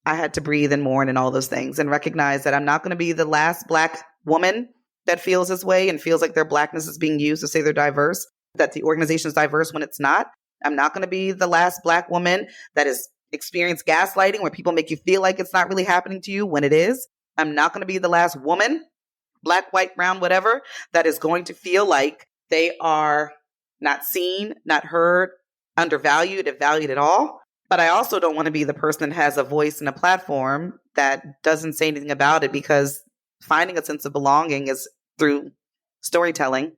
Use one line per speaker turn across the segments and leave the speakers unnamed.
I had to breathe and mourn and all those things and recognize that I'm not going to be the last Black woman that feels this way and feels like their Blackness is being used to say they're diverse, that the organization is diverse when it's not. I'm not going to be the last Black woman that has experienced gaslighting where people make you feel like it's not really happening to you when it is. I'm not going to be the last woman, Black, white, brown, whatever, that is going to feel like they are not seen, not heard, undervalued, if valued at all. But I also don't want to be the person that has a voice and a platform that doesn't say anything about it, because finding a sense of belonging is through storytelling.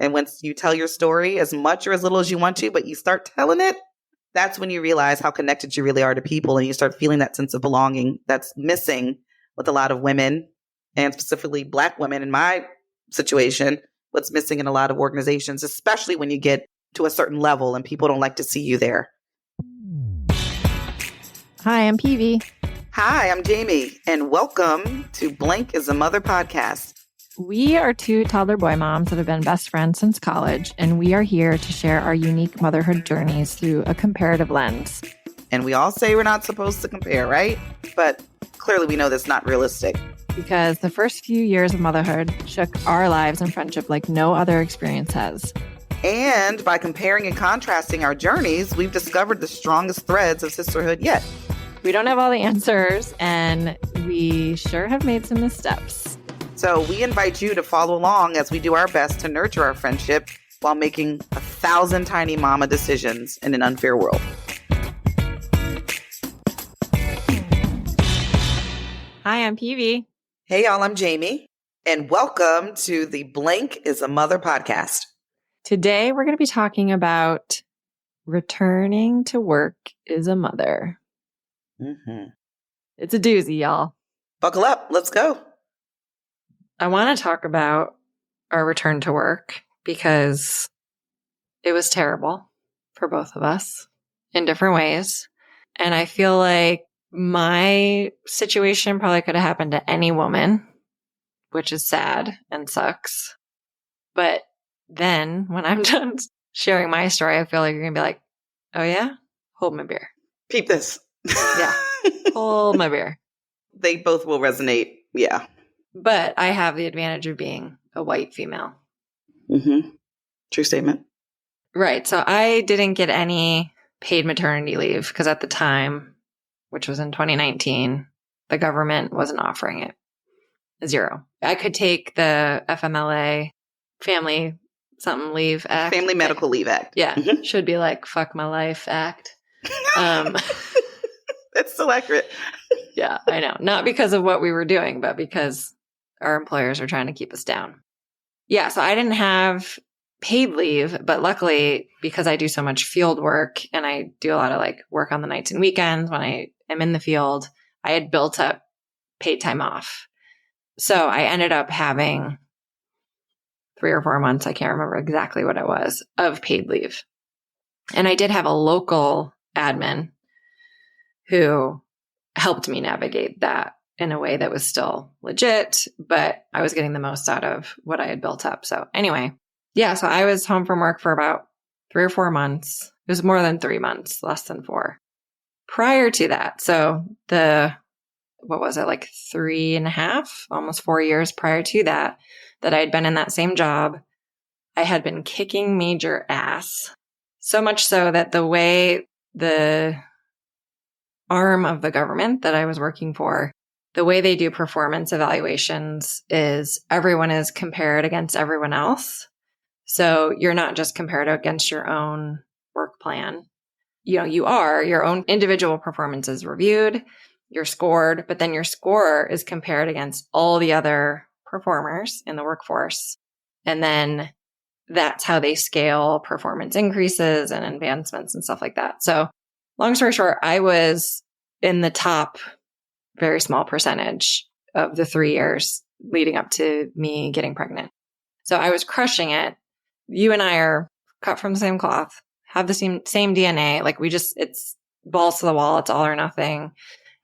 And once you tell your story as much or as little as you want to, but you start telling it, that's when you realize how connected you really are to people, and you start feeling that sense of belonging that's missing with a lot of women, and specifically Black women in my situation, what's missing in a lot of organizations, especially when you get to a certain level and people don't like to see you there.
Hi, I'm Peavy.
Hi, I'm Jamie, and welcome to Blank is a Mother podcast.
We are two toddler boy moms that have been best friends since college, and we are here to share our unique motherhood journeys through a comparative lens.
And we all say we're not supposed to compare, right? But clearly we know that's not realistic.
Because the first few years of motherhood shook our lives and friendship like no other experience has.
And by comparing and contrasting our journeys, we've discovered the strongest threads of sisterhood yet.
We don't have all the answers, and we sure have made some missteps.
So we invite you to follow along as we do our best to nurture our friendship while making 1,000 tiny mama decisions in an unfair world.
Hi, I'm Peavy.
Hey, y'all, I'm Jamie, and welcome to the Blank is a Mother podcast.
Today, we're going to be talking about returning to work as a mother.
Mm-hmm.
It's a doozy, y'all.
Buckle up. Let's go.
I want to talk about our return to work because it was terrible for both of us in different ways. And I feel like my situation probably could have happened to any woman, which is sad and sucks. But then when I'm done sharing my story, I feel like you're going to be like, oh yeah? Hold my beer.
Peep this.
Yeah. Hold my beer.
They both will resonate. Yeah.
But I have the advantage of being a white female.
Mm-hmm. True statement.
Right. So I didn't get any paid maternity leave because at the time, which was in 2019, the government wasn't offering it. Zero. I could take the FMLA, Family Something Leave Act.
Family Medical Leave Act.
Yeah.
Mm-hmm.
Should be like Fuck My Life Act.
That's so accurate.
Yeah, I know. Not because of what we were doing, but because our employers are trying to keep us down. Yeah, so I didn't have paid leave, but luckily, because I do so much field work and I do a lot of like work on the nights and weekends when I am in the field, I had built up paid time off. So I ended up having 3 or 4 months, I can't remember exactly what it was, of paid leave. And I did have a local admin who helped me navigate that in a way that was still legit, but I was getting the most out of what I had built up. So anyway, yeah, so I was home from work for about 3 or 4 months. It was more than 3 months, less than 4. Prior to that, so what was it, like 3.5, almost 4 years prior to that I had been in that same job, I had been kicking major ass. So much so that the way the arm of the government that I was working for, the way they do performance evaluations is everyone is compared against everyone else. So you're not just compared against your own work plan. You know, your own individual performance is reviewed, you're scored, but then your score is compared against all the other performers in the workforce. And then that's how they scale performance increases and advancements and stuff like that. So long story short, I was in the top very small percentage of the 3 years leading up to me getting pregnant. So I was crushing it. You and I are cut from the same cloth, have the same DNA. Like it's balls to the wall. It's all or nothing.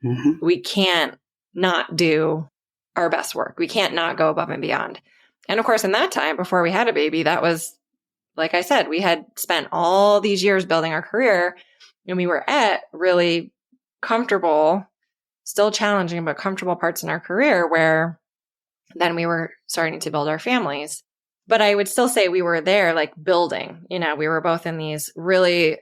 Mm-hmm.
We can't not do our best work. We can't not go above and beyond. And of course, in that time, before we had a baby, that was, like I said, we had spent all these years building our career and we were at really comfortable still challenging but comfortable parts in our career where then we were starting to build our families. But I would still say we were there like building. We were both in these really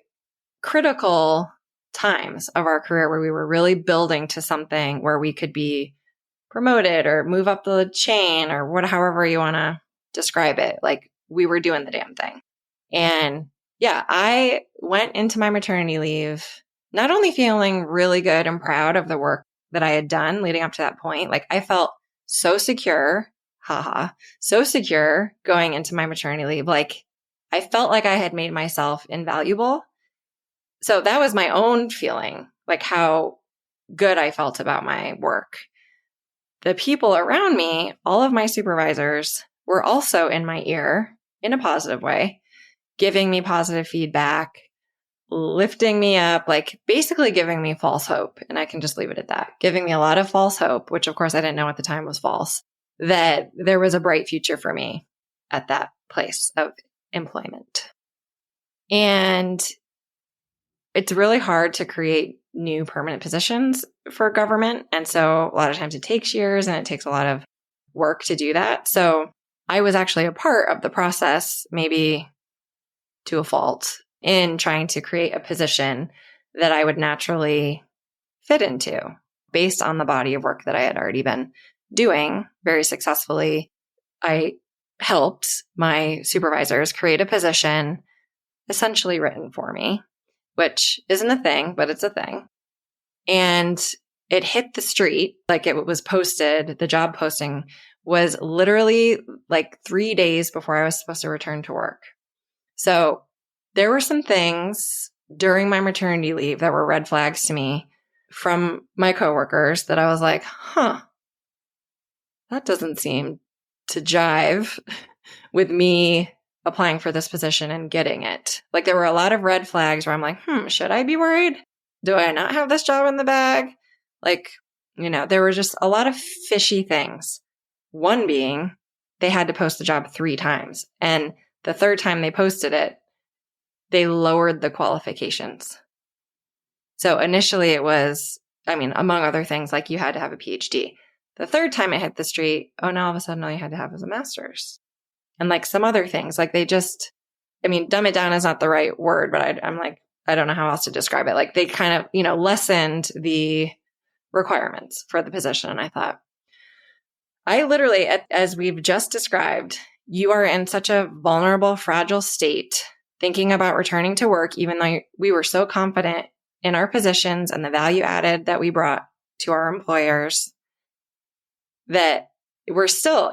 critical times of our career where we were really building to something where we could be promoted or move up the chain or however you want to describe it. Like we were doing the damn thing. And yeah, I went into my maternity leave not only feeling really good and proud of the work that I had done leading up to that point, like I felt so secure, so secure going into my maternity leave. Like I felt like I had made myself invaluable. So that was my own feeling, like how good I felt about my work. The people around me, all of my supervisors, were also in my ear in a positive way, giving me positive feedback, lifting me up, like basically giving me false hope. And I can just leave it at that. Giving me a lot of false hope, which of course I didn't know at the time was false, that there was a bright future for me at that place of employment. And it's really hard to create new permanent positions for government. And so a lot of times it takes years and it takes a lot of work to do that. So I was actually a part of the process, maybe to a fault, in trying to create a position that I would naturally fit into based on the body of work that I had already been doing very successfully. I helped my supervisors create a position essentially written for me, which isn't a thing, but it's a thing. And it hit the street, like it was posted, the job posting was literally like 3 days before I was supposed to return to work. So there were some things during my maternity leave that were red flags to me from my coworkers that I was like, that doesn't seem to jive with me applying for this position and getting it. Like there were a lot of red flags where I'm like, should I be worried? Do I not have this job in the bag? Like, there were just a lot of fishy things. One being they had to post the job 3 times. And the third time they posted it, they lowered the qualifications. So initially it was, among other things, like you had to have a PhD. The third time it hit the street, now all of a sudden all you had to have was a master's. And like some other things, like they just, dumb it down is not the right word, but I'm like, I don't know how else to describe it. Like they kind of, lessened the requirements for the position. And I thought, I literally, as we've just described, you are in such a vulnerable, fragile state thinking about returning to work, even though we were so confident in our positions and the value added that we brought to our employers, that we're still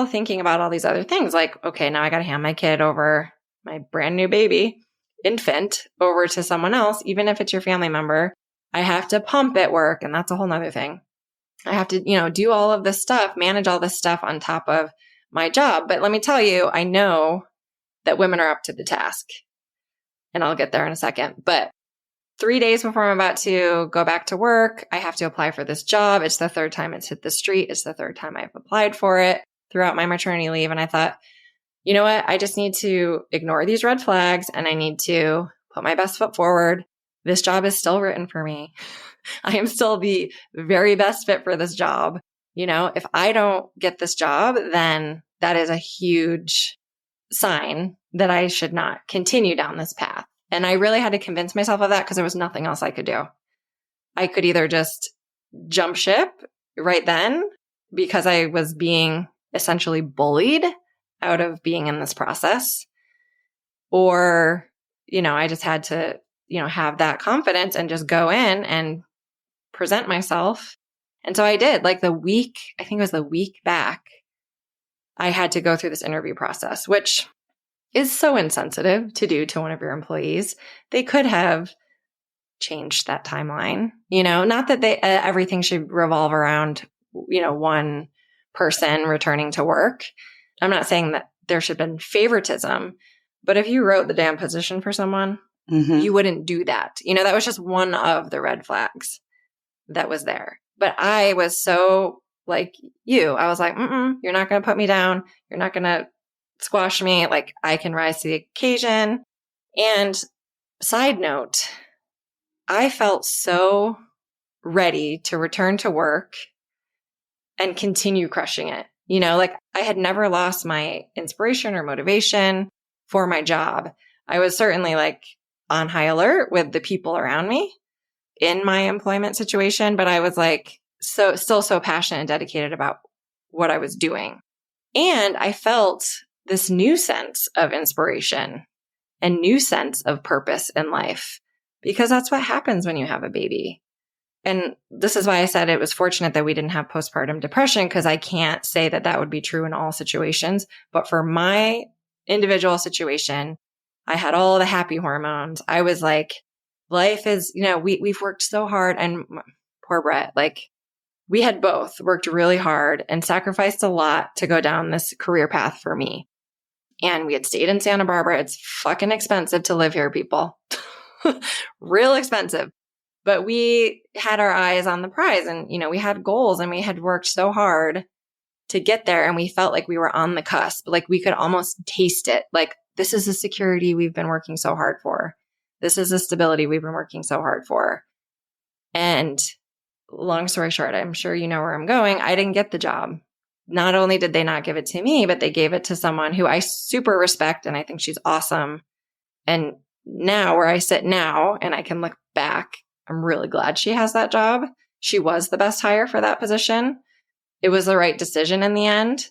thinking about all these other things. Like, okay, now I got to hand my kid over, my brand new baby, infant, over to someone else, even if it's your family member. I have to pump at work, and that's a whole nother thing. I have to, do all of this stuff, manage all this stuff on top of my job. But let me tell you, I know that women are up to the task. And I'll get there in a second. But 3 days before I'm about to go back to work, I have to apply for this job. It's the third time it's hit the street. It's the third time I've applied for it throughout my maternity leave. And I thought, you know what? I just need to ignore these red flags and I need to put my best foot forward. This job is still written for me. I am still the very best fit for this job. If I don't get this job, then that is a huge sign that I should not continue down this path. And I really had to convince myself of that because there was nothing else I could do. I could either just jump ship right then because I was being essentially bullied out of being in this process, or, I just had to, have that confidence and just go in and present myself. And so I did. Like I think it was the week back, I had to go through this interview process, which is so insensitive to do to one of your employees. They could have changed that timeline, not that everything should revolve around, one person returning to work. I'm not saying that there should have been favoritism, but if you wrote the damn position for someone, you wouldn't do that. That was just one of the red flags that was there. But I was so like you, I was like, you're not going to put me down. You're not going to squash me. Like I can rise to the occasion. And side note, I felt so ready to return to work and continue crushing it. Like I had never lost my inspiration or motivation for my job. I was certainly like on high alert with the people around me in my employment situation, but I was like still so passionate and dedicated about what I was doing. And I felt this new sense of inspiration and new sense of purpose in life, because that's what happens when you have a baby. And this is why I said it was fortunate that we didn't have postpartum depression, because I can't say that that would be true in all situations. But for my individual situation, I had all the happy hormones. I was like, life is, we've worked so hard, and poor Brett, like we had both worked really hard and sacrificed a lot to go down this career path for me. And we had stayed in Santa Barbara. It's fucking expensive to live here, people. Real expensive. But we had our eyes on the prize, and, we had goals, and we had worked so hard to get there. And we felt like we were on the cusp. Like we could almost taste it. Like, this is the security we've been working so hard for. This is the stability we've been working so hard for. And long story short, I'm sure you know where I'm going. I didn't get the job. Not only did they not give it to me, but they gave it to someone who I super respect, and I think she's awesome. And now where I sit now, and I can look back, I'm really glad she has that job. She was the best hire for that position. It was the right decision in the end,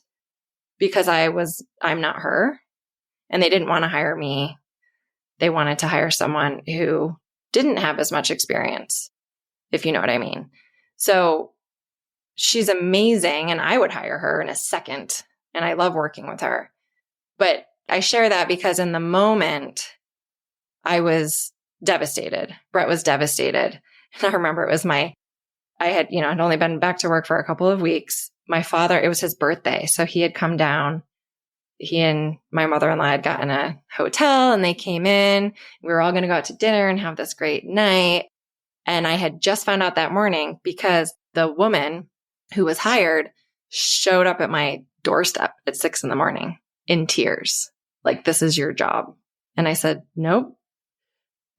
because I'm not her, and they didn't want to hire me. They wanted to hire someone who didn't have as much experience, if you know what I mean. So she's amazing, and I would hire her in a second, and I love working with her. But I share that because in the moment, I was devastated. Brett was devastated. And I remember I had only been back to work for a couple of weeks. My father, it was his birthday. So he had come down. He and my mother-in-law had gotten a hotel, and they came in. We were all going to go out to dinner and have this great night. And I had just found out that morning, because the woman who was hired showed up at my doorstep at 6 a.m. in tears. Like, this is your job. And I said, nope.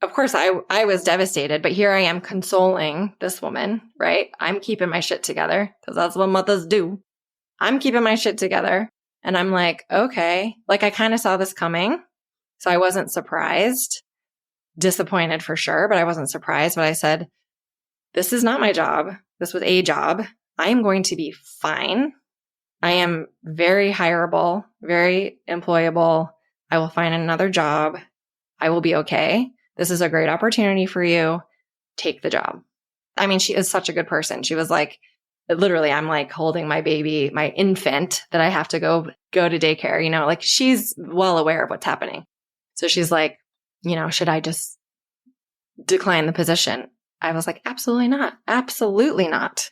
Of course, I was devastated, but here I am consoling this woman, right? I'm keeping my shit together, because that's what mothers do. I'm keeping my shit together. And I'm like, okay, like I kind of saw this coming. So I wasn't surprised, disappointed for sure, but I wasn't surprised. But I said, this is not my job. This was a job. I am going to be fine. I am very hireable, very employable. I will find another job. I will be okay. This is a great opportunity for you. Take the job. I mean, she is such a good person. She was like, literally, I'm like holding my baby, my infant that I have to go to daycare, like she's well aware of what's happening. So she's like, should I just decline the position? I was like, absolutely not. Absolutely not.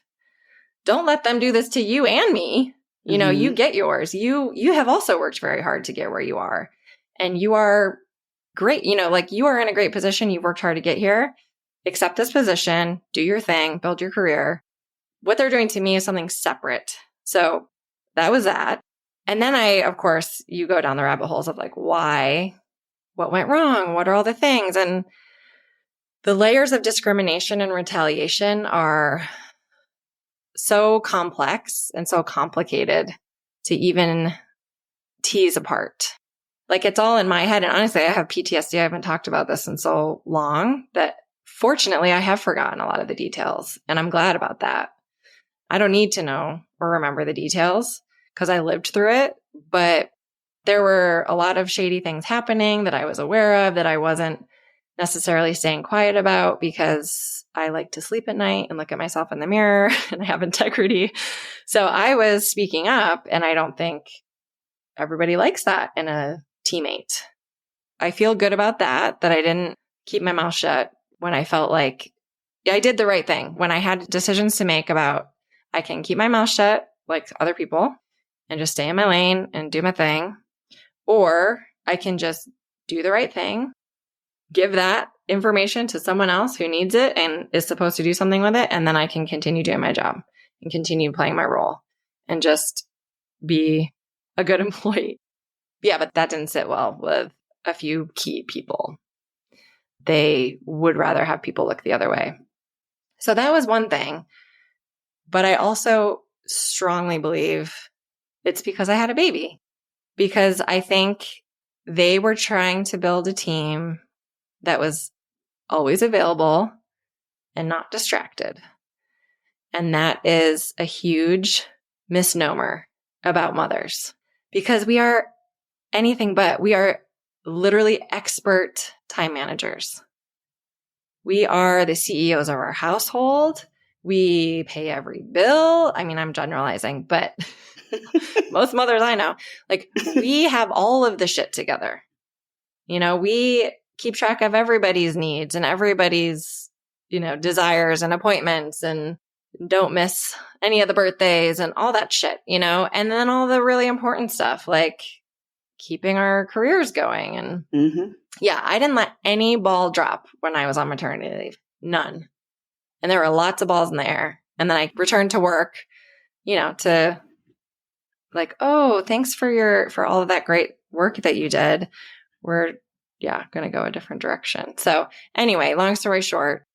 Don't let them do this to you and me. You get yours. You have also worked very hard to get where you are, and you are great. Like you are in a great position. You've worked hard to get here. Accept this position, do your thing, build your career. What they're doing to me is something separate. So that was that. And then of course, you go down the rabbit holes of like, why? What went wrong? What are all the things? And the layers of discrimination and retaliation are so complex and so complicated to even tease apart. Like it's all in my head. And honestly, I have PTSD. I haven't talked about this in so long that fortunately I have forgotten a lot of the details. And I'm glad about that. I don't need to know or remember the details because I lived through it. But there were a lot of shady things happening that I was aware of that I wasn't necessarily staying quiet about because I like to sleep at night and look at myself in the mirror and I have integrity. So I was speaking up, and I don't think everybody likes that in a teammate. I feel good about that I didn't keep my mouth shut when I felt like I did the right thing. When I had decisions to make about I can keep my mouth shut like other people and just stay in my lane and do my thing, or I can just do the right thing, give that information to someone else who needs it and is supposed to do something with it, and then I can continue doing my job and continue playing my role and just be a good employee. Yeah, but that didn't sit well with a few key people. They would rather have people look the other way. So that was one thing. But I also strongly believe it's because I had a baby. Because I think they were trying to build a team that was always available and not distracted. And that is a huge misnomer about mothers, because we are anything but. We are literally expert time managers. We are the CEOs of our household. We pay every bill. I mean, I'm generalizing, but most mothers I know, like, we have all of the shit together. You know, we keep track of everybody's needs and everybody's, desires and appointments, and don't miss any of the birthdays and all that shit, and then all the really important stuff like keeping our careers going. And yeah, I didn't let any ball drop when I was on maternity leave. None. And there were lots of balls in the air. And then I returned to work, to like, oh, thanks for all of that great work that you did. We're, going to go a different direction. So anyway, long story short,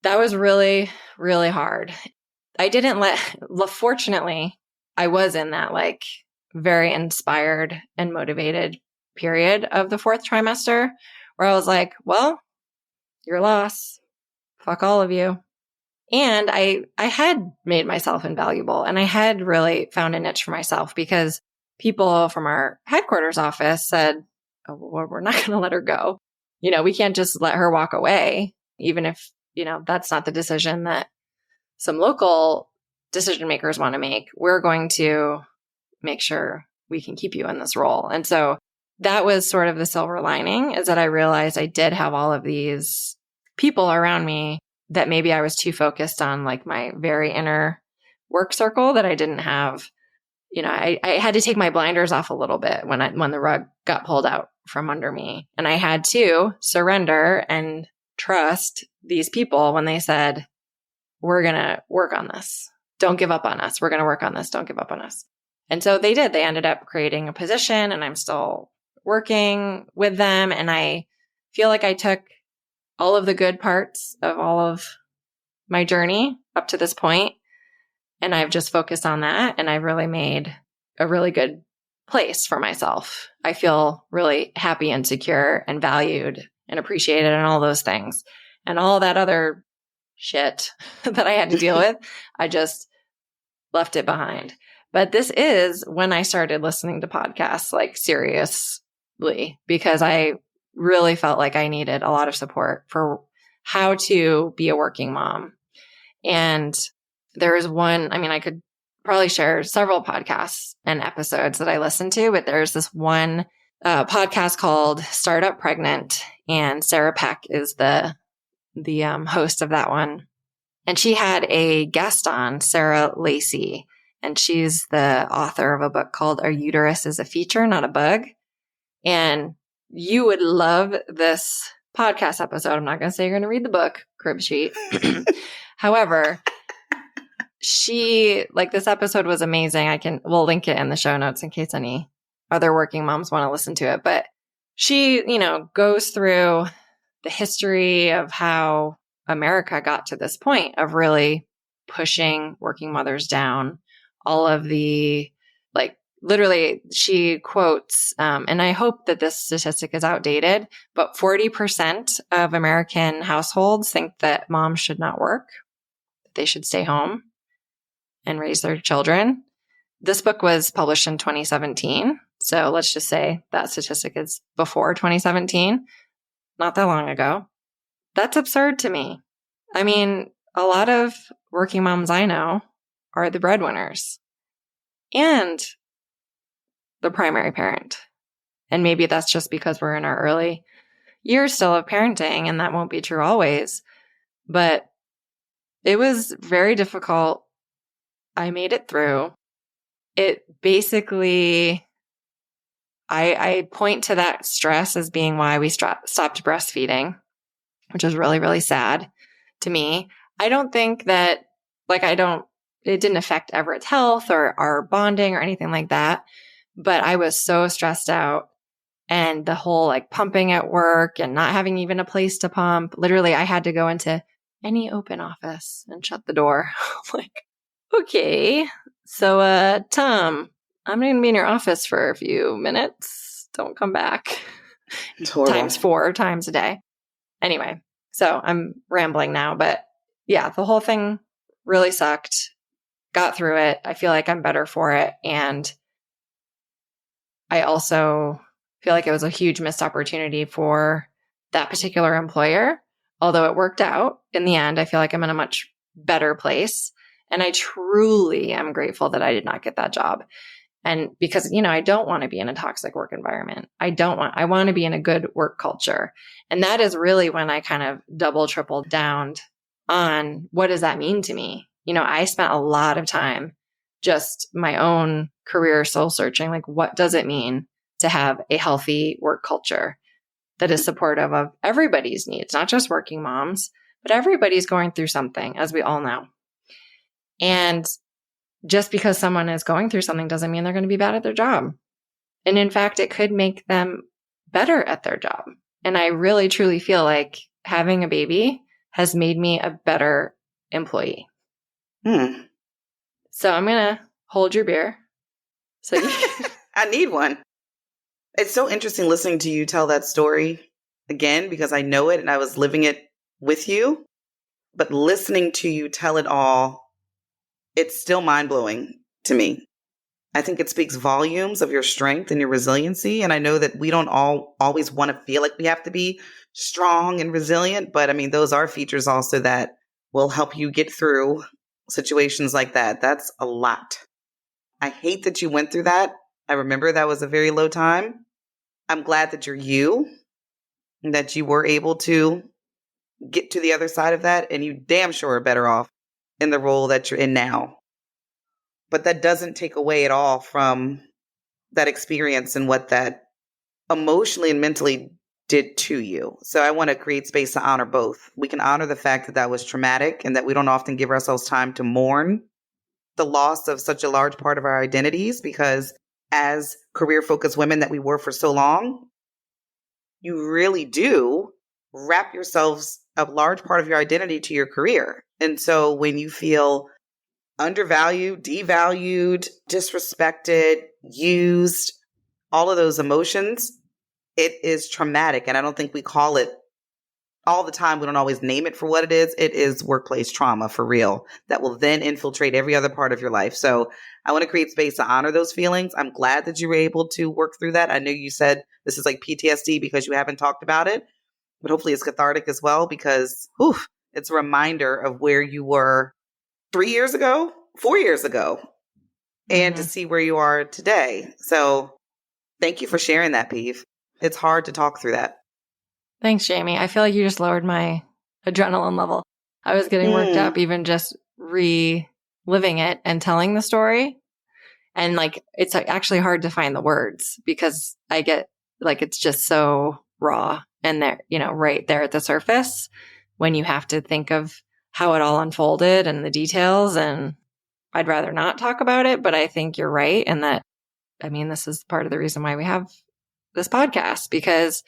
that was really, really hard. I didn't fortunately, I was in that like very inspired and motivated period of the 4th trimester where I was like, well, your loss, fuck all of you. And I had made myself invaluable, and I had really found a niche for myself, because people from our headquarters office said, oh, well, we're not going to let her go. We can't just let her walk away, even if, that's not the decision that some local decision makers want to make. We're going to make sure we can keep you in this role. And so that was sort of the silver lining, is that I realized I did have all of these people around me that maybe I was too focused on like my very inner work circle, that I didn't have, I had to take my blinders off a little bit when the rug got pulled out from under me. And I had to surrender and trust these people when they said, we're going to work on this. Don't give up on us. We're going to work on this. Don't give up on us. And so they did. They ended up creating a position, and I'm still working with them. And I feel like I took all of the good parts of all of my journey up to this point, and I've just focused on that, and I've really made a really good place for myself. I feel really happy and secure and valued and appreciated and all those things. And all that other shit that I had to deal with, I just left it behind. But this is when I started listening to podcasts like seriously, because I really felt like I needed a lot of support for how to be a working mom. And there is one, I could probably share several podcasts and episodes that I listened to, but there's this one podcast called Startup Pregnant, and Sarah Peck is the host of that one. And she had a guest on, Sarah Lacey, and she's the author of a book called Our Uterus is a Feature, Not a Bug. And you would love this podcast episode. I'm not going to say you're going to read the book, crib sheet. However, this episode was amazing. We'll link it in the show notes in case any other working moms want to listen to it. But she, goes through the history of how America got to this point of really pushing working mothers down. All of the, literally, she quotes, and I hope that this statistic is outdated, but 40% of American households think that moms should not work. They should stay home and raise their children. This book was published in 2017. So let's just say that statistic is before 2017, not that long ago. That's absurd to me. A lot of working moms I know are the breadwinners and the primary parent. And maybe that's just because we're in our early years still of parenting, and that won't be true always. But it was very difficult. I made it through. It basically, I point to that stress as being why we stopped breastfeeding, which is really, really sad to me. I don't think that, it didn't affect Everett's health or our bonding or anything like that. But I was so stressed out, and the whole pumping at work and not having even a place to pump. Literally, I had to go into any open office and shut the door. I'm like, okay. So, Tom, I'm going to be in your office for a few minutes. Don't come back.
It's horrible.
Times 4 times a day. Anyway, so I'm rambling now, but yeah, the whole thing really sucked. Got through it. I feel like I'm better for it. And I also feel like it was a huge missed opportunity for that particular employer. Although it worked out in the end, I feel like I'm in a much better place. And I truly am grateful that I did not get that job. And because, I don't want to be in a toxic work environment. I want to be in a good work culture. And that is really when I kind of double, triple down on what does that mean to me? I spent a lot of time just my own career soul searching. Like, what does it mean to have a healthy work culture that is supportive of everybody's needs, not just working moms, but everybody's going through something, as we all know. And just because someone is going through something doesn't mean they're going to be bad at their job. And in fact, it could make them better at their job. And I really, truly feel like having a baby has made me a better employee. So I'm going to hold your beer. So
I need one. It's so interesting listening to you tell that story again, because I know it and I was living it with you. But listening to you tell it all, it's still mind-blowing to me. I think it speaks volumes of your strength and your resiliency. And I know that we don't always want to feel like we have to be strong and resilient. But I mean, those are features also that will help you get through situations like that. That's a lot. I hate that you went through that. I remember that was a very low time. I'm glad that you're you and that you were able to get to the other side of that. And you damn sure are better off in the role that you're in now. But that doesn't take away at all from that experience and what that emotionally and mentally did to you. So I want to create space to honor both. We can honor the fact that that was traumatic and that we don't often give ourselves time to mourn the loss of such a large part of our identities, because as career-focused women that we were for so long, you really do wrap yourselves a large part of your identity to your career. And so when you feel undervalued, devalued, disrespected, used, all of those emotions, it is traumatic. And I don't think we call it all the time. We don't always name it for what it is. It is workplace trauma for real that will then infiltrate every other part of your life. So I want to create space to honor those feelings. I'm glad that you were able to work through that. I know you said this is like PTSD because you haven't talked about it, but hopefully it's cathartic as well, because it's a reminder of where you were 3 years ago, 4 years ago, and to see where you are today. So thank you for sharing that, Peeve. It's hard to talk through that.
Thanks, Jamie. I feel like you just lowered my adrenaline level. I was getting worked up even just reliving it and telling the story. And like, it's actually hard to find the words because I get like, it's just so raw and there, right there at the surface when you have to think of how it all unfolded and the details. And I'd rather not talk about it, but I think you're right. And that, this is part of the reason why we have this podcast, because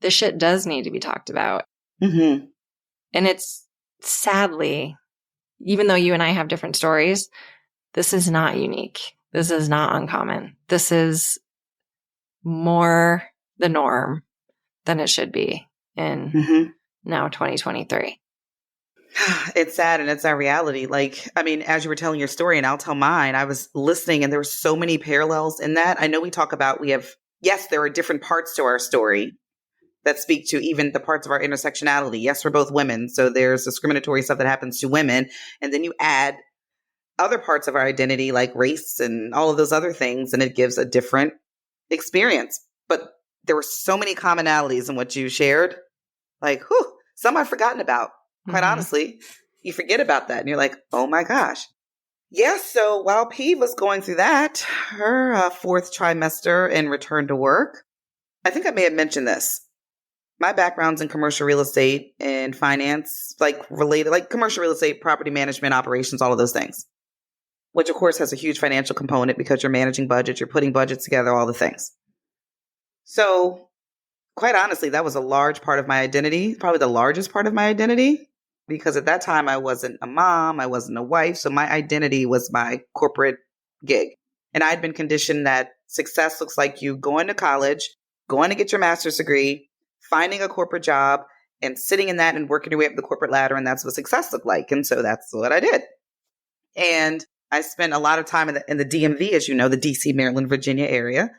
this shit does need to be talked about. And it's sadly, even though you and I have different stories, this is not unique. This is not uncommon. This is more the norm than it should be in now 2023.
It's sad and it's our reality. Like, as you were telling your story, and I'll tell mine, I was listening and there were so many parallels in that. I know we talk about, yes, there are different parts to our story that speak to even the parts of our intersectionality. Yes, we're both women. So there's discriminatory stuff that happens to women. And then you add other parts of our identity like race and all of those other things, and it gives a different experience. But there were so many commonalities in what you shared. Like, some I've forgotten about. Quite honestly, you forget about that and you're like, oh my gosh. Yes. So while P was going through that, her fourth trimester and return to work, I think I may have mentioned this. My background's in commercial real estate and finance, related, like commercial real estate, property management, operations, all of those things, which of course has a huge financial component because you're managing budgets, you're putting budgets together, all the things. So quite honestly, that was a large part of my identity, probably the largest part of my identity. because at that time I wasn't a mom, I wasn't a wife. So my identity was my corporate gig. And I'd been conditioned that success looks like you going to college, going to get your master's degree, finding a corporate job, and sitting in that and working your way up the corporate ladder. And that's what success looked like. And so that's what I did. And I spent a lot of time in the DMV, as you know, the DC, Maryland, Virginia area.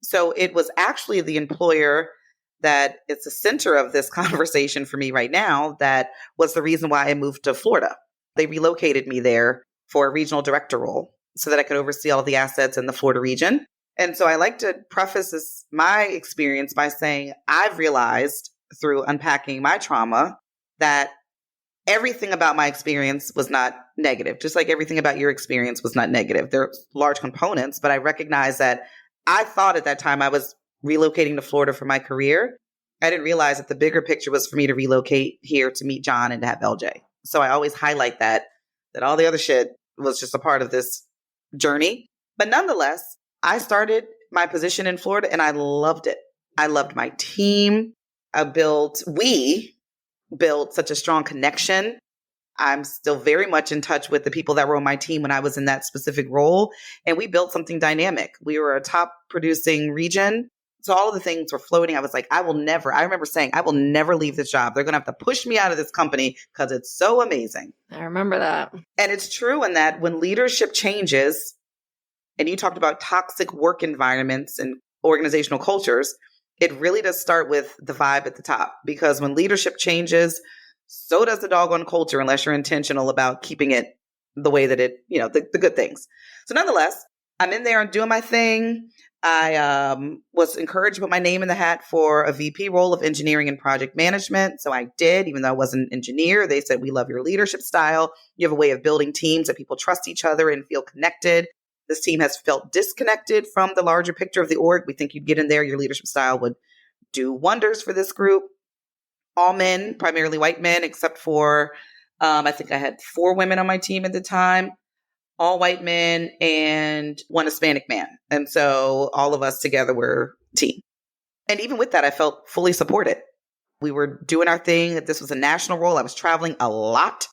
So it was actually the employer that it's the center of this conversation for me right now that was the reason why I moved to Florida. They relocated me there for a regional director role so that I could oversee all the assets in the Florida region. And so I like to preface my experience by saying I've realized through unpacking my trauma that everything about my experience was not negative, just like everything about your experience was not negative. There are large components, but I recognize that I thought at that time I was relocating to Florida for my career. I didn't realize that the bigger picture was for me to relocate here to meet John and to have LJ. So I always highlight that all the other shit was just a part of this journey. But nonetheless, I started my position in Florida and I loved it. I loved my team. We built such a strong connection. I'm still very much in touch with the people that were on my team when I was in that specific role. And we built something dynamic. We were a top producing region. So all of the things were floating. I was like, I remember saying, I will never leave this job. They're going to have to push me out of this company because it's so amazing.
I remember that.
And it's true in that when leadership changes, and you talked about toxic work environments and organizational cultures, it really does start with the vibe at the top. Because when leadership changes, so does the doggone culture unless you're intentional about keeping it the way that it, the good things. So nonetheless, I'm in there and doing my thing. I was encouraged to put my name in the hat for a VP role of engineering and project management. So I did, even though I wasn't an engineer. They said, we love your leadership style. You have a way of building teams that people trust each other and feel connected. This team has felt disconnected from the larger picture of the org. We think you'd get in there. Your leadership style would do wonders for this group. All men, primarily white men, except for, I think I had 4 women on my team at the time. All white men and 1 Hispanic man. And so all of us together were a team. And even with that, I felt fully supported. We were doing our thing. This was a national role. I was traveling a lot,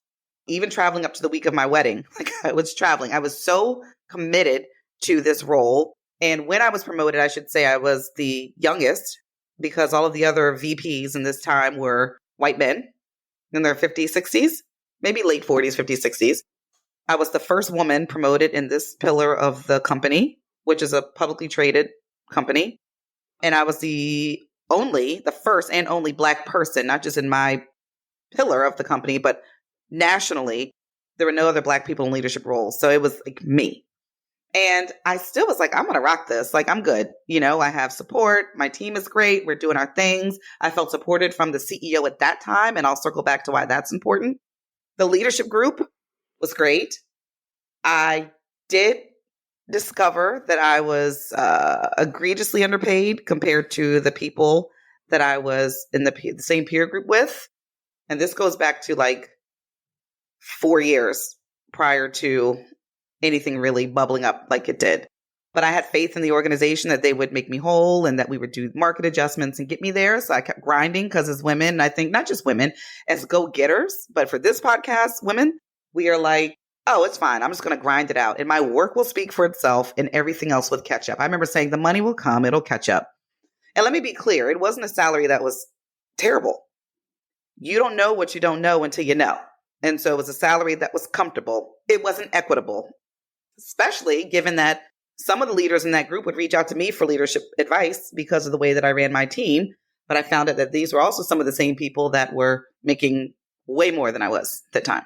even traveling up to the week of my wedding. Like I was traveling. I was so committed to this role. And when I was promoted, I should say I was the youngest because all of the other VPs in this time were white men in their 50s, 60s, maybe late 40s, 50s, 60s. I was the first woman promoted in this pillar of the company, which is a publicly traded company. And I was the first and only Black person, not just in my pillar of the company, but nationally. There were no other Black people in leadership roles. So it was like me. And I still was like, I'm going to rock this. Like, I'm good. I have support. My team is great. We're doing our things. I felt supported from the CEO at that time. And I'll circle back to why that's important. The leadership group was great. I did discover that I was egregiously underpaid compared to the people that I was in the same peer group with. And this goes back to like 4 years prior to anything really bubbling up like it did. But I had faith in the organization that they would make me whole and that we would do market adjustments and get me there. So I kept grinding because as women, I think not just women, as go-getters, but for this podcast, women, we are like, oh, it's fine. I'm just going to grind it out. And my work will speak for itself and everything else would catch up. I remember saying the money will come. It'll catch up. And let me be clear. It wasn't a salary that was terrible. You don't know what you don't know until you know. And so it was a salary that was comfortable. It wasn't equitable, especially given that some of the leaders in that group would reach out to me for leadership advice because of the way that I ran my team. But I found out that these were also some of the same people that were making way more than I was at the time.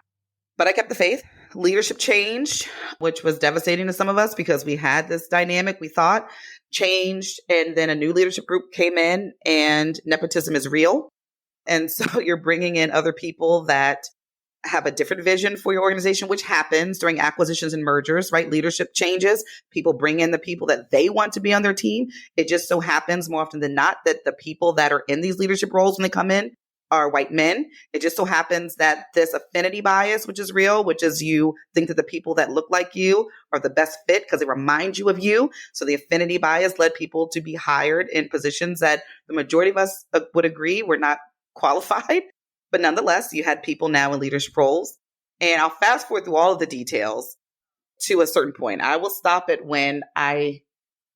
But I kept the faith. Leadership changed, which was devastating to some of us because we had this dynamic we thought changed. And then a new leadership group came in and nepotism is real. And so you're bringing in other people that have a different vision for your organization, which happens during acquisitions and mergers, right? Leadership changes. People bring in the people that they want to be on their team. It just so happens more often than not that the people that are in these leadership roles when they come in are white men. It just so happens that this affinity bias, which is real, which is you think that the people that look like you are the best fit because they remind you of you. So the affinity bias led people to be hired in positions that the majority of us would agree were not qualified. But nonetheless, you had people now in leadership roles. And I'll fast forward through all of the details to a certain point. I will stop it when I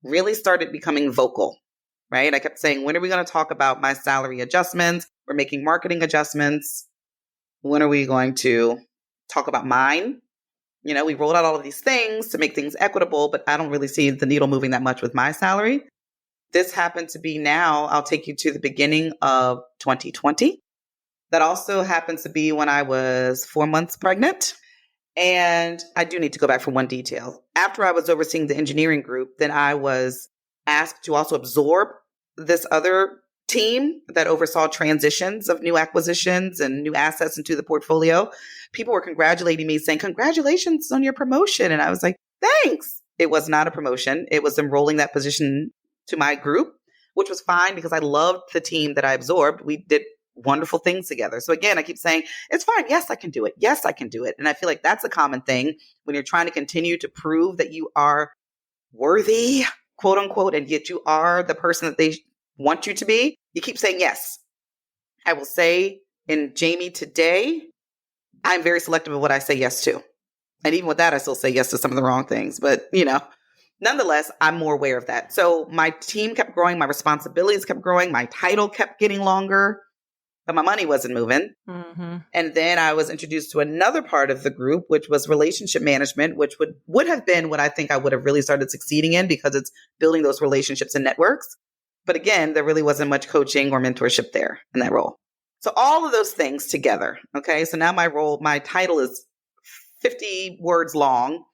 really started becoming vocal, right? I kept saying, when are we going to talk about my salary adjustments? We're making marketing adjustments. When are we going to talk about mine? You know, we rolled out all of these things to make things equitable, but I don't really see the needle moving that much with my salary. This happened to be now, I'll take you to the beginning of 2020. That also happens to be when I was 4 months pregnant. And I do need to go back for one detail. After I was overseeing the engineering group, then I was asked to also absorb this other team that oversaw transitions of new acquisitions and new assets into the portfolio. People were congratulating me, saying, congratulations on your promotion. And I was like, thanks. It was not a promotion. It was enrolling that position to my group, which was fine because I loved the team that I absorbed. We did wonderful things together. So again, I keep saying, it's fine. Yes, I can do it. Yes, I can do it. And I feel like that's a common thing when you're trying to continue to prove that you are worthy, quote unquote, and yet you are the person that they want you to be. You keep saying yes. I will say in Jamie today, I'm very selective of what I say yes to. And even with that, I still say yes to some of the wrong things. But, nonetheless, I'm more aware of that. So my team kept growing. My responsibilities kept growing. My title kept getting longer. But my money wasn't moving.
Mm-hmm.
And then I was introduced to another part of the group, which was relationship management, which would have been what I think I would have really started succeeding in because it's building those relationships and networks. But again, there really wasn't much coaching or mentorship there in that role. So all of those things together. Okay. So now my title is 50 words long.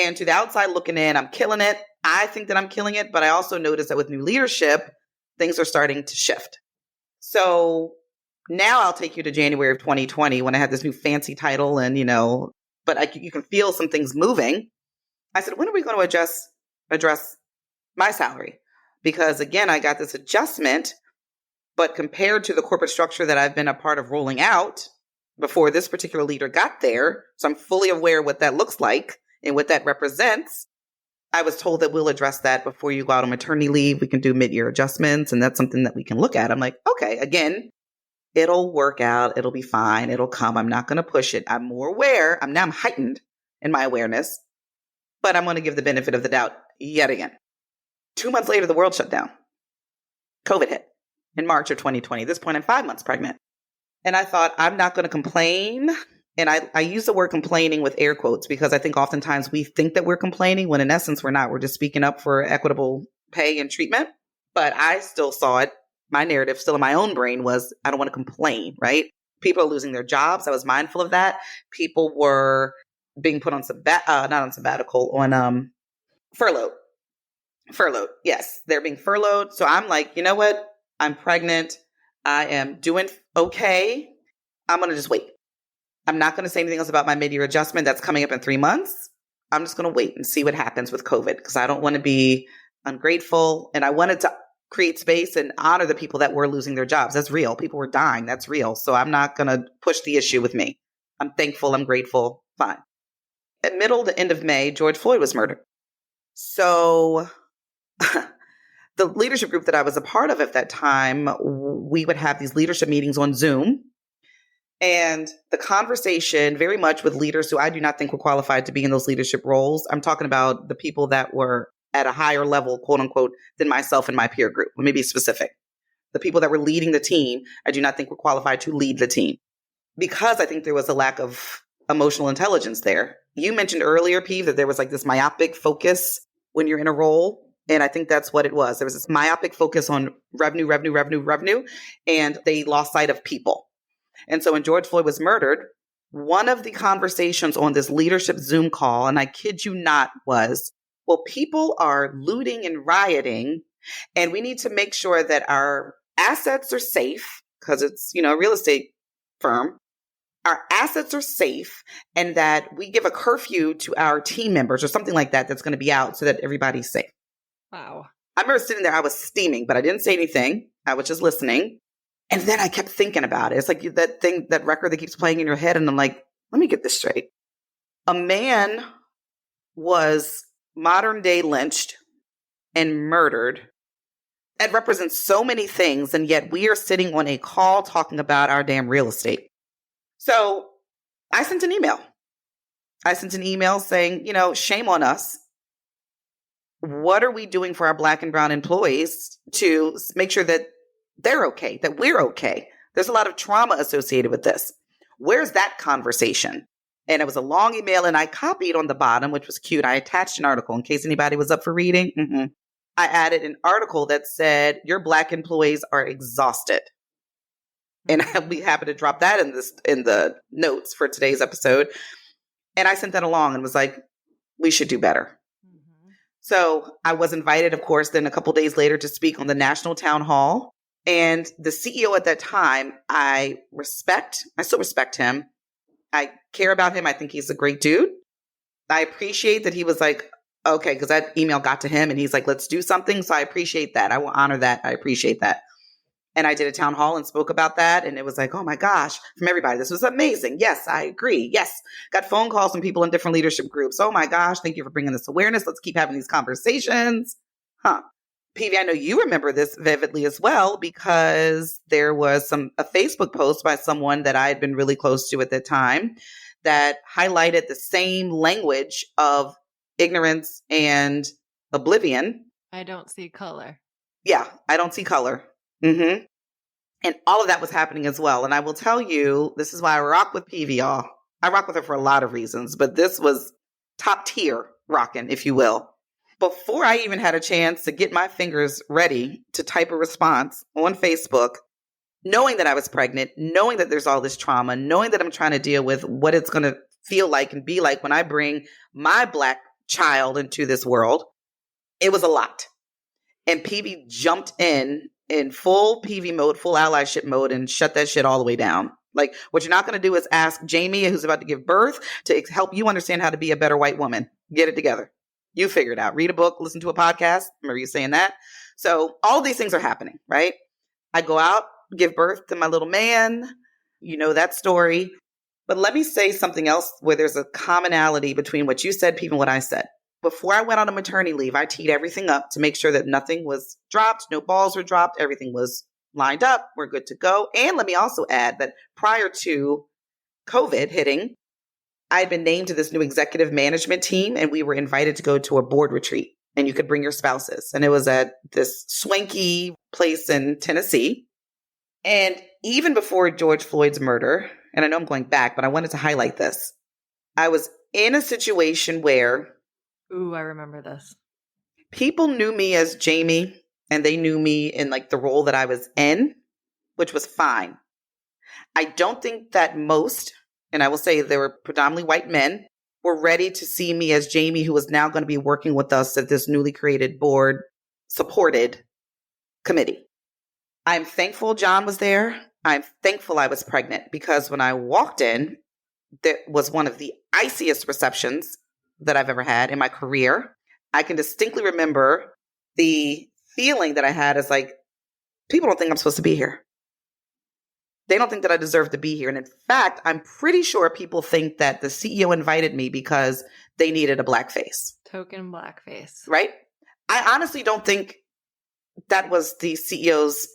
And to the outside looking in, I'm killing it. I think that I'm killing it. But I also noticed that with new leadership, things are starting to shift. So now I'll take you to January of 2020 when I had this new fancy title and, but you can feel some things moving. I said, when are we going to address my salary? Because again, I got this adjustment, but compared to the corporate structure that I've been a part of rolling out before this particular leader got there, so I'm fully aware what that looks like and what that represents. I was told that we'll address that before you go out on maternity leave. We can do mid-year adjustments, and that's something that we can look at. I'm like, okay, again, it'll work out. It'll be fine. It'll come. I'm not going to push it. I'm more aware. I'm heightened in my awareness, but I'm going to give the benefit of the doubt yet again. 2 months later, the world shut down. COVID hit in March of 2020. At this point, I'm 5 months pregnant. And I thought, I'm not going to complain. And I use the word complaining with air quotes because I think oftentimes we think that we're complaining when in essence we're not. We're just speaking up for equitable pay and treatment. But I still saw it. My narrative still in my own brain was, I don't want to complain, right? People are losing their jobs. I was mindful of that. People were being put on furloughed. Furloughed. Yes, they're being furloughed. So I'm like, you know what? I'm pregnant. I am doing okay. I'm going to just wait. I'm not going to say anything else about my mid-year adjustment. That's coming up in 3 months. I'm just going to wait and see what happens with COVID because I don't want to be ungrateful. And I wanted to create space and honor the people that were losing their jobs. That's real. People were dying. That's real. So I'm not going to push the issue with me. I'm thankful. I'm grateful. Fine. At middle to end of May, George Floyd was murdered. So the leadership group that I was a part of at that time, we would have these leadership meetings on Zoom. And the conversation very much with leaders who I do not think were qualified to be in those leadership roles. I'm talking about the people that were at a higher level, quote unquote, than myself and my peer group. Let me be specific. The people that were leading the team, I do not think were qualified to lead the team because I think there was a lack of emotional intelligence there. You mentioned earlier, Peve, that there was like this myopic focus when you're in a role. And I think that's what it was. There was this myopic focus on revenue, and they lost sight of people. And so when George Floyd was murdered, one of the conversations on this leadership Zoom call, and I kid you not, was, well, people are looting and rioting, and we need to make sure that our assets are safe because it's, a real estate firm. Our assets are safe and that we give a curfew to our team members or something like that that's going to be out so that everybody's safe.
Wow.
I remember sitting there, I was steaming, but I didn't say anything. I was just listening. And then I kept thinking about it. It's like that record that keeps playing in your head. And I'm like, let me get this straight. A man was modern day lynched and murdered It represents so many things, and yet we are sitting on a call talking about our damn real estate. So I sent an email. Saying, shame on us. What are we doing for our Black and brown employees to make sure that they're okay, that we're okay? There's a lot of trauma associated with this. Where's that conversation? And it was a long email, and I copied on the bottom, which was cute. I attached an article in case anybody was up for reading. I added an article that said, your Black employees are exhausted. And I'll be happy to drop that in the notes for today's episode. And I sent that along and was like, we should do better. So I was invited, of course, then a couple days later to speak on the national town hall. And the CEO at that time, I still respect him. I care about him. I think he's a great dude. I appreciate that he was like, okay, because that email got to him and he's like, let's do something. So I appreciate that. I will honor that. I appreciate that. And I did a town hall and spoke about that. And it was like, oh my gosh, from everybody, this was amazing. Yes, I agree. Yes. Got phone calls from people in different leadership groups. Oh my gosh, thank you for bringing this awareness. Let's keep having these conversations. PV, I know you remember this vividly as well, because there was a Facebook post by someone that I had been really close to at the time that highlighted the same language of ignorance and oblivion.
I don't see color.
Yeah, I don't see color. And all of that was happening as well. And I will tell you, this is why I rock with PV, y'all. I rock with her for a lot of reasons, but this was top tier rocking, if you will. Before I even had a chance to get my fingers ready to type a response on Facebook, knowing that I was pregnant, knowing that there's all this trauma, knowing that I'm trying to deal with what it's going to feel like and be like when I bring my Black child into this world, it was a lot. And PV jumped in full PV mode, full allyship mode, and shut that shit all the way down. Like, what you're not going to do is ask Jamie, who's about to give birth, to help you understand how to be a better white woman. Get it together. You figure it out. Read a book, listen to a podcast. Remember you saying that? So all of these things are happening, right? I go out, give birth to my little man. You know that story. But let me say something else where there's a commonality between what you said, Pete, and what I said. Before I went on a maternity leave, I teed everything up to make sure that nothing was dropped, no balls were dropped, everything was lined up, we're good to go. And let me also add that prior to COVID hitting, I had been named to this new executive management team, and we were invited to go to a board retreat, and you could bring your spouses. And it was at this swanky place in Tennessee. And even before George Floyd's murder, and I know I'm going back, but I wanted to highlight this, I was in a situation where
ooh, I remember this.
People knew me as Jamie, and they knew me in like the role that I was in, which was fine. I don't think that most, and I will say they were predominantly white men, were ready to see me as Jamie, who was now going to be working with us at this newly created board supported committee. I'm thankful John was there. I'm thankful I was pregnant, because when I walked in, that was one of the iciest receptions that I've ever had in my career. I can distinctly remember the feeling that I had as like, people don't think I'm supposed to be here. They don't think that I deserve to be here. And in fact, I'm pretty sure people think that the CEO invited me because they needed a Black face.
Token Black face.
Right? I honestly don't think that was the CEO's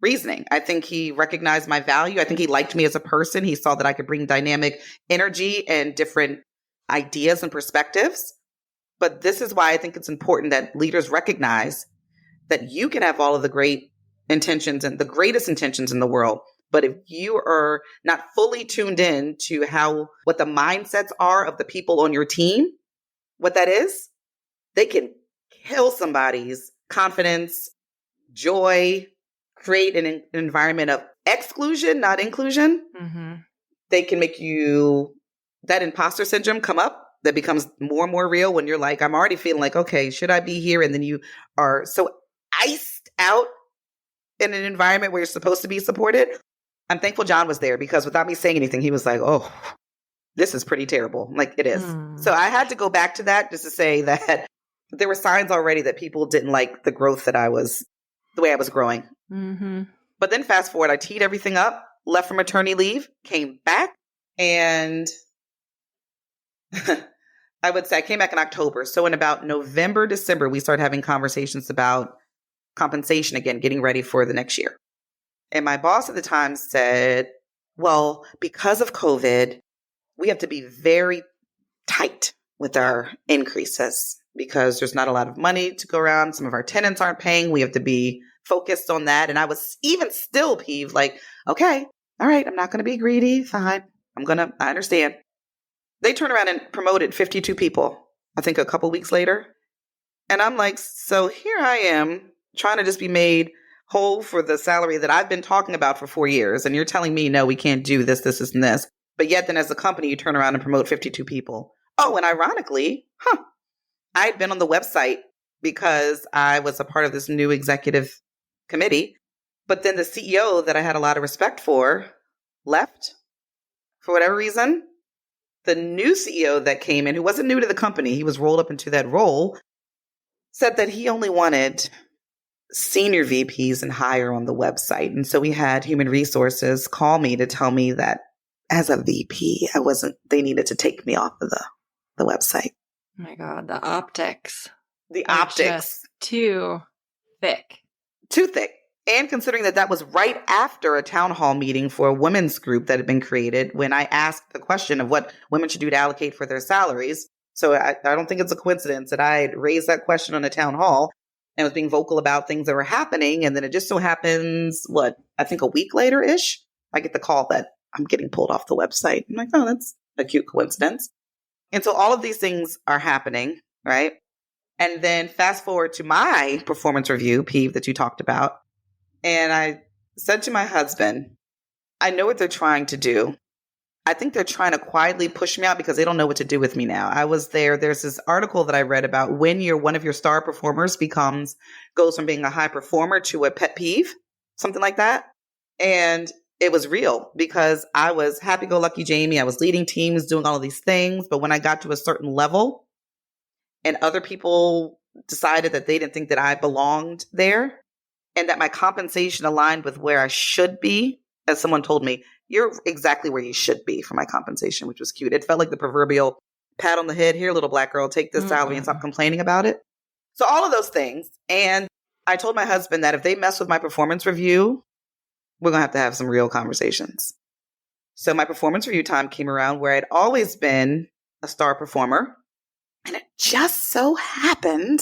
reasoning. I think he recognized my value. I think he liked me as a person. He saw that I could bring dynamic energy and different ideas and perspectives. But this is why I think it's important that leaders recognize that you can have all of the great intentions and the greatest intentions in the world. But if you are not fully tuned in to what the mindsets are of the people on your team, what that is, they can kill somebody's confidence, joy, create an environment of exclusion, not inclusion. They can make that imposter syndrome come up that becomes more and more real when you're like, I'm already feeling like, okay, should I be here? And then you are so iced out in an environment where you're supposed to be supported. I'm thankful John was there, because without me saying anything, he was like, oh, this is pretty terrible. Like, it is. So I had to go back to that just to say that there were signs already that people didn't like the growth that the way I was growing. But then fast forward, I teed everything up, left for maternity leave, came back, and I would say I came back in October. So in about November, December, we started having conversations about compensation again, getting ready for the next year. And my boss at the time said, well, because of COVID, we have to be very tight with our increases because there's not a lot of money to go around. Some of our tenants aren't paying. We have to be focused on that. And I was even still peeved, like, okay, all right, I'm not going to be greedy. Fine. I understand. They turned around and promoted 52 people, I think a couple weeks later. And I'm like, so here I am trying to just be made whole for the salary that I've been talking about for 4 years. And you're telling me, no, we can't do this, this, and this. But yet then as a company, you turn around and promote 52 people. Oh, and ironically, I had been on the website because I was a part of this new executive committee. But then the CEO that I had a lot of respect for left for whatever reason. The new CEO that came in, who wasn't new to the company, he was rolled up into that role, said that he only wanted senior VPs and higher on the website. And so we had human resources call me to tell me that as a VP, they needed to take me off of the website.
Oh my God, the optics.
The optics.
Just too thick.
Too thick. And considering that was right after a town hall meeting for a women's group that had been created when I asked the question of what women should do to allocate for their salaries. So I don't think it's a coincidence that I had raised that question on a town hall and was being vocal about things that were happening. And then it just so happens, I think a week later-ish, I get the call that I'm getting pulled off the website. I'm like, oh, that's a cute coincidence. And so all of these things are happening, right? And then fast forward to my performance review, Peeve, that you talked about. And I said to my husband, I know what they're trying to do. I think they're trying to quietly push me out because they don't know what to do with me now. I was there. There's this article that I read about when one of your star performers goes from being a high performer to a pet peeve, something like that. And it was real because I was happy-go-lucky Jamie. I was leading teams, doing all of these things. But when I got to a certain level and other people decided that they didn't think that I belonged there and that my compensation aligned with where I should be, as someone told me, you're exactly where you should be for my compensation, which was cute. It felt like the proverbial pat on the head. Here, little black girl, take this salary and stop complaining about it. So all of those things. And I told my husband that if they mess with my performance review, we're going to have some real conversations. So my performance review time came around where I'd always been a star performer. And it just so happened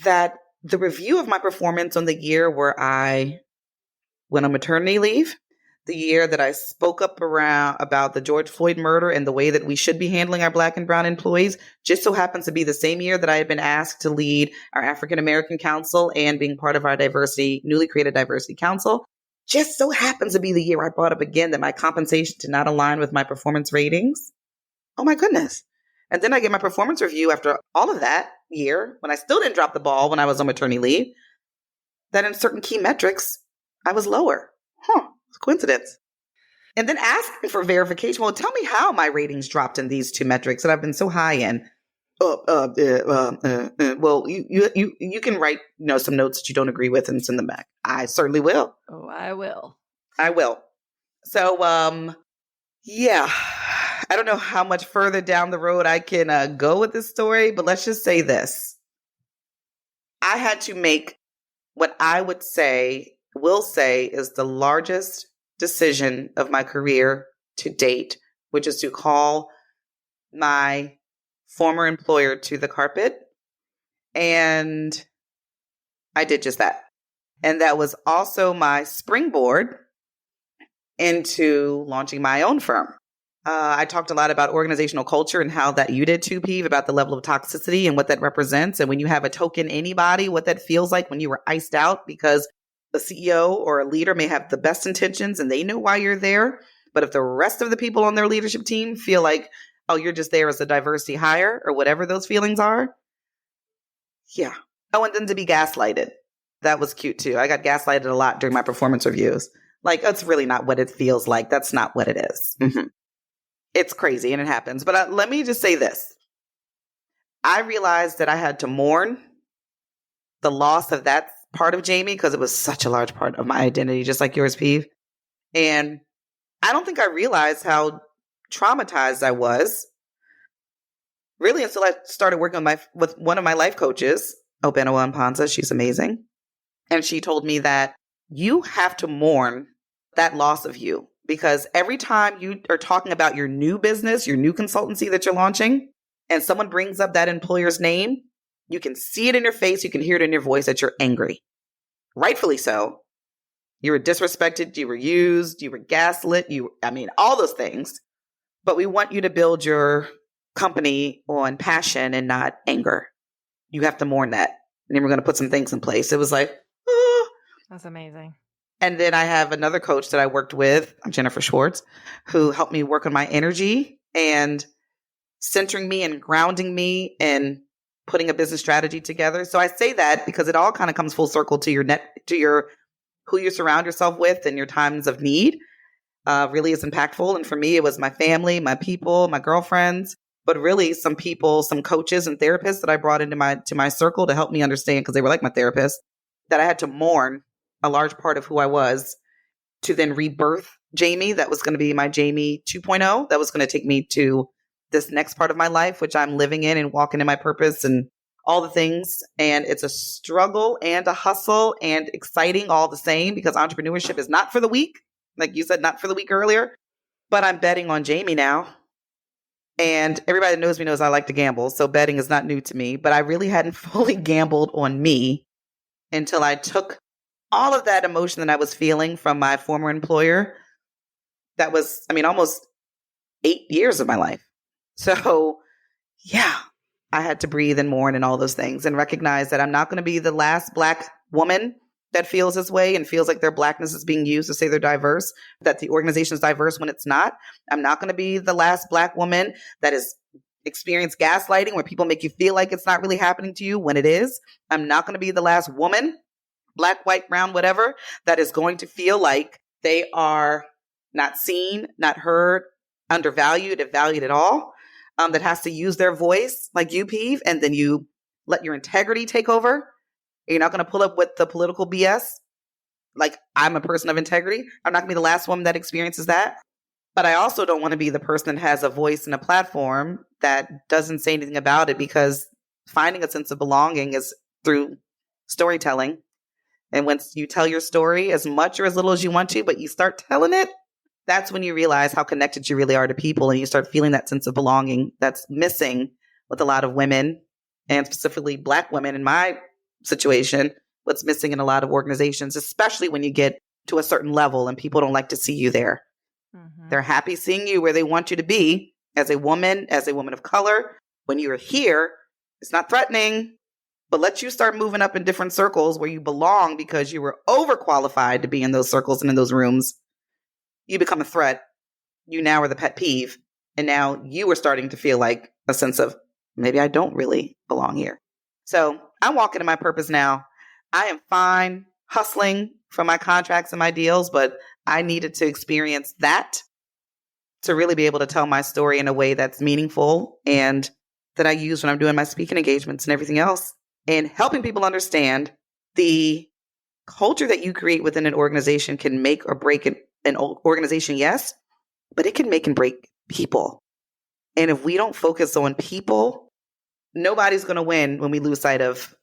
that the review of my performance on the year where I went on maternity leave, the year that I spoke up about the George Floyd murder and the way that we should be handling our Black and brown employees, just so happens to be the same year that I had been asked to lead our African American Council and being part of our newly created diversity council. Just so happens to be the year I brought up again that my compensation did not align with my performance ratings. Oh my goodness. And then I get my performance review after all of that year, when I still didn't drop the ball when I was on maternity leave, that in certain key metrics, I was lower. It's a coincidence. And then asking for verification. Well, tell me how my ratings dropped in these two metrics that I've been so high in. Well, you can write some notes that you don't agree with and send them back. I certainly will.
Oh, I will.
I will. So, yeah. I don't know how much further down the road I can go with this story, but let's just say this. I had to make what I will say is the largest decision of my career to date, which is to call my former employer to the carpet. And I did just that. And that was also my springboard into launching my own firm. I talked a lot about organizational culture and how that you did too, Peeve, about the level of toxicity and what that represents. And when you have a token anybody, what that feels like when you were iced out because the CEO or a leader may have the best intentions and they know why you're there. But if the rest of the people on their leadership team feel like, oh, you're just there as a diversity hire or whatever those feelings are. Yeah. Oh, and then to be gaslighted. That was cute too. I got gaslighted a lot during my performance reviews. Like, that's really not what it feels like. That's not what it is. Mm-hmm. It's crazy and it happens. But let me just say this. I realized that I had to mourn the loss of that part of Jamie because it was such a large part of my identity, just like yours, Peeve. And I don't think I realized how traumatized I was really until I started working with one of my life coaches, Obenawa Mpanza. She's amazing. And she told me that you have to mourn that loss of you, because every time you are talking about your new business, your new consultancy that you're launching, and someone brings up that employer's name, you can see it in your face, you can hear it in your voice that you're angry. Rightfully so. You were disrespected, you were used, you were gaslit, all those things. But we want you to build your company on passion and not anger. You have to mourn that. And then we're going to put some things in place. It was like, oh.
That's amazing.
And then I have another coach that I worked with, Jennifer Schwartz, who helped me work on my energy and centering me and grounding me and putting a business strategy together. So I say that because it all kind of comes full circle to your who you surround yourself with in your times of need. Really is impactful. And for me, it was my family, my people, my girlfriends, but really some people, some coaches and therapists that I brought into my circle to help me understand, because they were like my therapist, that I had to mourn a large part of who I was to then rebirth Jamie. That was going to be my Jamie 2.0. That was going to take me to this next part of my life, which I'm living in and walking in my purpose and all the things. And it's a struggle and a hustle and exciting all the same, because entrepreneurship is not for the weak. Like you said, not for the week earlier, but I'm betting on Jamie now. And everybody that knows me knows I like to gamble. So betting is not new to me, but I really hadn't fully gambled on me until I took all of that emotion that I was feeling from my former employer. That was, almost 8 years of my life. So yeah, I had to breathe and mourn and all those things and recognize that I'm not going to be the last Black woman that feels this way and feels like their Blackness is being used to say they're diverse, that the organization is diverse when it's not. I'm not going to be the last Black woman that has experienced gaslighting where people make you feel like it's not really happening to you when it is. I'm not going to be the last woman, Black, white, brown, whatever, that is going to feel like they are not seen, not heard, undervalued, if valued at all, that has to use their voice like you, Peeve, and then you let your integrity take over. You're not going to pull up with the political BS. Like, I'm a person of integrity. I'm not going to be the last woman that experiences that. But I also don't want to be the person that has a voice and a platform that doesn't say anything about it, because finding a sense of belonging is through storytelling. And once you tell your story as much or as little as you want to, but you start telling it, that's when you realize how connected you really are to people, and you start feeling that sense of belonging that's missing with a lot of women, and specifically Black women in my situation, what's missing in a lot of organizations, especially when you get to a certain level and people don't like to see you there. Mm-hmm. They're happy seeing you where they want you to be as a woman of color. When you're here, it's not threatening, but let you start moving up in different circles where you belong because you were overqualified to be in those circles and in those rooms. You become a threat. You now are the pet peeve. And now you are starting to feel like a sense of, maybe I don't really belong here. So I'm walking in my purpose now. I am fine hustling for my contracts and my deals, but I needed to experience that to really be able to tell my story in a way that's meaningful and that I use when I'm doing my speaking engagements and everything else. And helping people understand the culture that you create within an organization can make or break an organization, yes, but it can make and break people. And if we don't focus on people, nobody's going to win when we lose sight of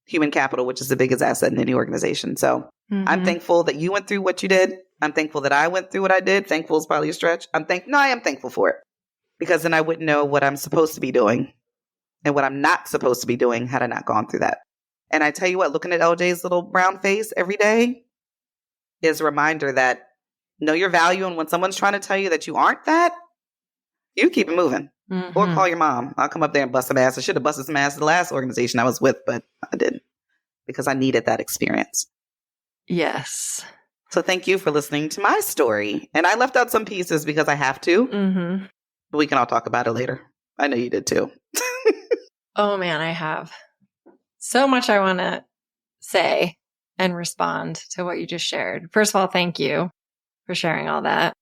human capital, which is the biggest asset in any organization. So I'm thankful that you went through what you did. I'm thankful that I went through what I did. Thankful is probably a stretch. I am thankful for it, because then I wouldn't know what I'm supposed to be doing and what I'm not supposed to be doing had I not gone through that. And I tell you what, looking at LJ's little brown face every day is a reminder that know your value. And when someone's trying to tell you that you aren't that, you keep it moving. Mm-hmm. Or call your mom. I'll come up there and bust some ass. I should have busted some ass at the last organization I was with, but I didn't, because I needed that experience.
Yes.
So thank you for listening to my story. And I left out some pieces because I have to. Mm-hmm. But we can all talk about it later. I know you did too.
Oh man, I have so much I want to say and respond to what you just shared. First of all, thank you for sharing all that.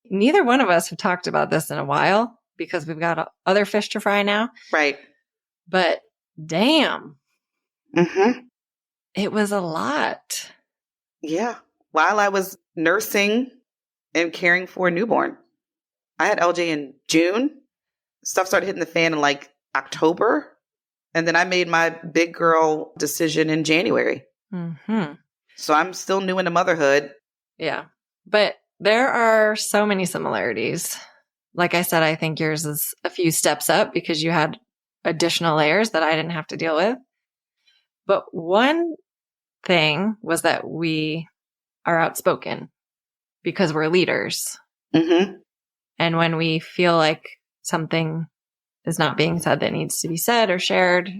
Neither one of us have talked about this in a while because we've got other fish to fry now.
Right.
But damn, it was a lot.
Yeah. While I was nursing and caring for a newborn, I had LJ in June. Stuff started hitting the fan in like October. And then I made my big girl decision in January.
Mm-hmm.
So I'm still new into motherhood.
Yeah. But there are so many similarities. Like I said, I think yours is a few steps up because you had additional layers that I didn't have to deal with. But one thing was that we are outspoken because we're leaders.
Mm-hmm.
And when we feel like something is not being said that needs to be said or shared,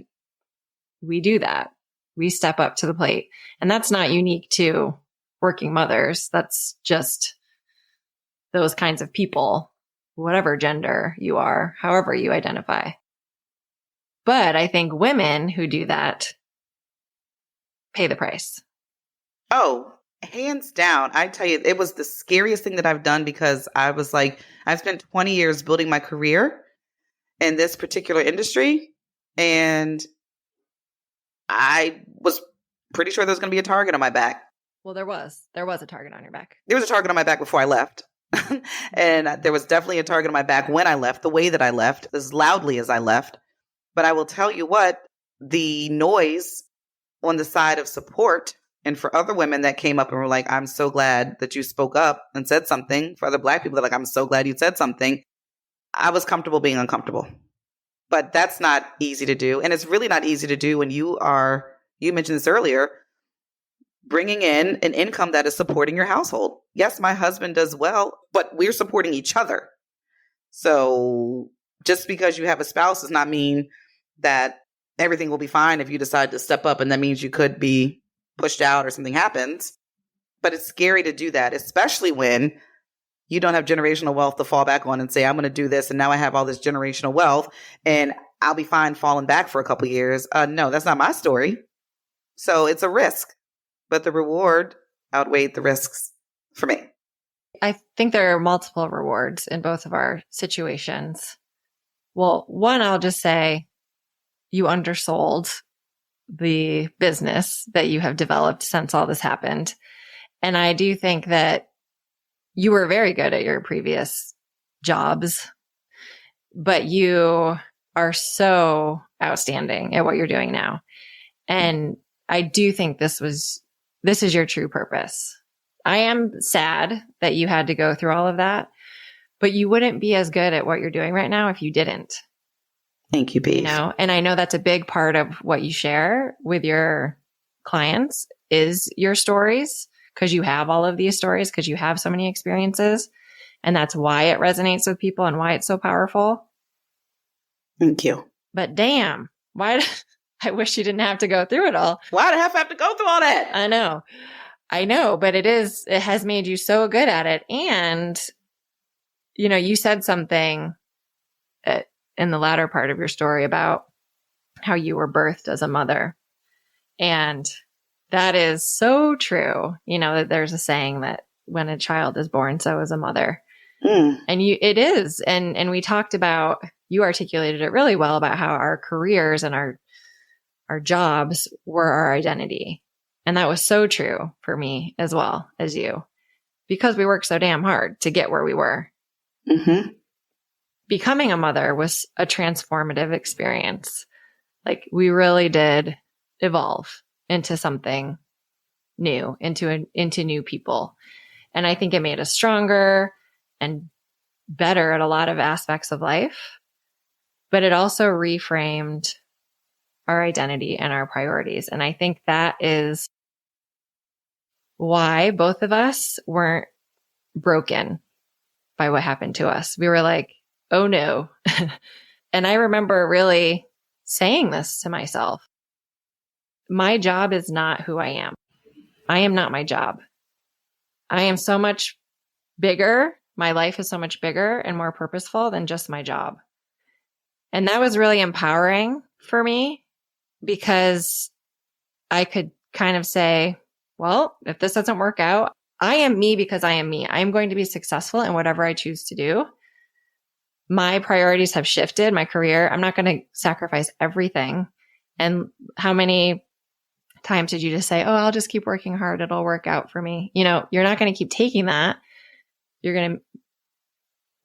we do that. We step up to the plate. And that's not unique to working mothers. That's just those kinds of people, whatever gender you are, however you identify. But I think women who do that pay the price.
Oh, hands down. I tell you, it was the scariest thing that I've done because I was like, I've spent 20 years building my career in this particular industry. And I was pretty sure there was going to be a target on my back.
Well, there was a target on your back.
There was a target on my back before I left. And there was definitely a target on my back when I left, the way that I left, as loudly as I left. But I will tell you what, the noise on the side of support and for other women that came up and were like, I'm so glad that you spoke up and said something. For other Black people, they're like, I'm so glad you said something. I was comfortable being uncomfortable. But that's not easy to do. And it's really not easy to do when you mentioned this earlier, bringing in an income that is supporting your household. Yes, my husband does well, but we're supporting each other. So just because you have a spouse does not mean that everything will be fine if you decide to step up, and that means you could be pushed out or something happens. But it's scary to do that, especially when you don't have generational wealth to fall back on and say, I'm going to do this, and now I have all this generational wealth, and I'll be fine falling back for a couple of years. No, that's not my story. So it's a risk, but the reward outweighed the risks for me.
I think there are multiple rewards in both of our situations. Well, one, I'll just say you undersold the business that you have developed since all this happened. And I do think that you were very good at your previous jobs, but you are so outstanding at what you're doing now. And I do think this is your true purpose. I am sad that you had to go through all of that, but you wouldn't be as good at what you're doing right now if you didn't.
Thank you, Beef.
You know, and I know that's a big part of what you share with your clients is your stories, because you have all of these stories, because you have so many experiences. And that's why it resonates with people and why it's so powerful.
Thank you.
But damn, I wish you didn't have to go through it all.
Why did I have to go through all that?
I know, but it has made you so good at it. And, you know, you said something in the latter part of your story about how you were birthed as a mother. And that is so true. You know, that there's a saying that when a child is born, so is a mother. And it is. And we talked about, you articulated it really well about how our careers and our jobs were our identity. And that was so true for me as well as you, because we worked so damn hard to get where we were.
Mm-hmm.
Becoming a mother was a transformative experience. Like, we really did evolve into something new, into new people. And I think it made us stronger and better at a lot of aspects of life. But it also reframed our identity and our priorities. And I think that is why both of us weren't broken by what happened to us. We were like, oh no. And I remember really saying this to myself. My job is not who I am. I am not my job. I am so much bigger. My life is so much bigger and more purposeful than just my job. And that was really empowering for me, because I could kind of say, well, if this doesn't work out, I am me because I am me. I am going to be successful in whatever I choose to do. My priorities have shifted, my career. I'm not going to sacrifice everything. And how many times did you just say, oh, I'll just keep working hard. It'll work out for me. You know, you're not going to keep taking that. You're going to,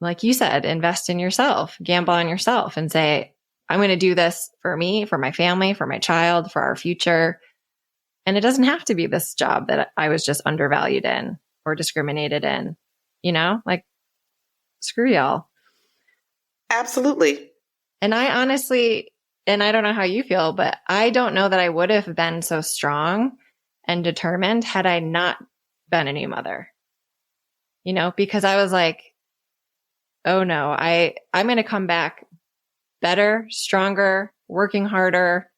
like you said, invest in yourself, gamble on yourself, and say, I'm going to do this for me, for my family, for my child, for our future. And it doesn't have to be this job that I was just undervalued in or discriminated in, like screw y'all.
Absolutely.
And I honestly, and I don't know how you feel, but I don't know that I would have been so strong and determined had I not been a new mother, because I was like, oh no, I'm going to come back better, stronger, working harder,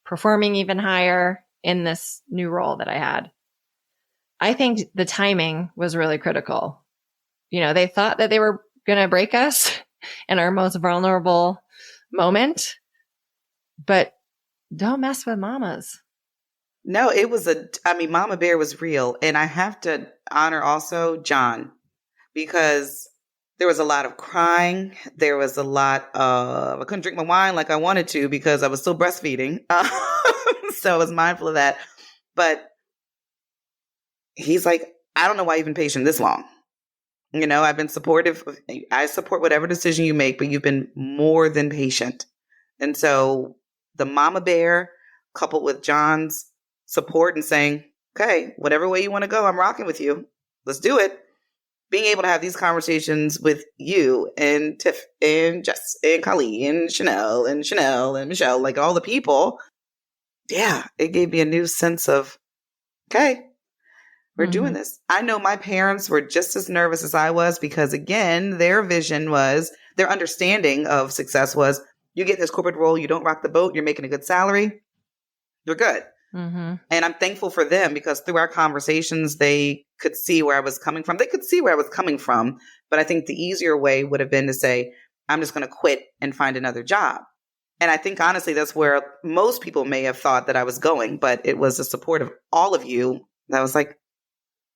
performing even higher in this new role that I had. I think the timing was really critical. They thought that they were going to break us in our most vulnerable moment, but don't mess with mamas.
No, Mama Bear was real. And I have to honor also John, because there was a lot of crying. There was a lot of, I couldn't drink my wine like I wanted to because I was still breastfeeding. So I was mindful of that. But he's like, I don't know why you've been patient this long. I've been supportive. I support whatever decision you make, but you've been more than patient. And so the mama bear coupled with John's support and saying, okay, whatever way you want to go, I'm rocking with you. Let's do it. Being able to have these conversations with you and Tiff and Jess and Kali and Chanel and Michelle, like all the people. Yeah, it gave me a new sense of, okay, we're doing this. I know my parents were just as nervous as I was because, again, their vision was, their understanding of success was, you get this corporate role, you don't rock the boat, you're making a good salary, you're good. Mm-hmm. And I'm thankful for them because through our conversations, they could see where I was coming from. They could see where I was coming from. But I think the easier way would have been to say, I'm just going to quit and find another job. And I think, honestly, that's where most people may have thought that I was going. But it was the support of all of you that was like,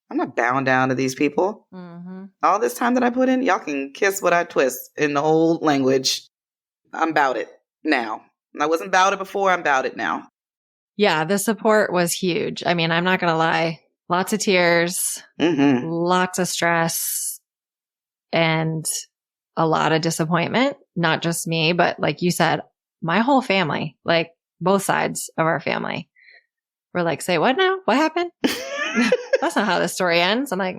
I'm not bowing down to these people. Mm-hmm. All this time that I put in, y'all can kiss what I twist in the old language. I'm about it now. I wasn't about it before. I'm about it now.
Yeah, the support was huge. I mean, I'm not going to lie. Lots of tears, lots of stress, and a lot of disappointment. Not just me, but like you said, my whole family, like both sides of our family were like, say what now? What happened? That's not how the story ends. I'm like,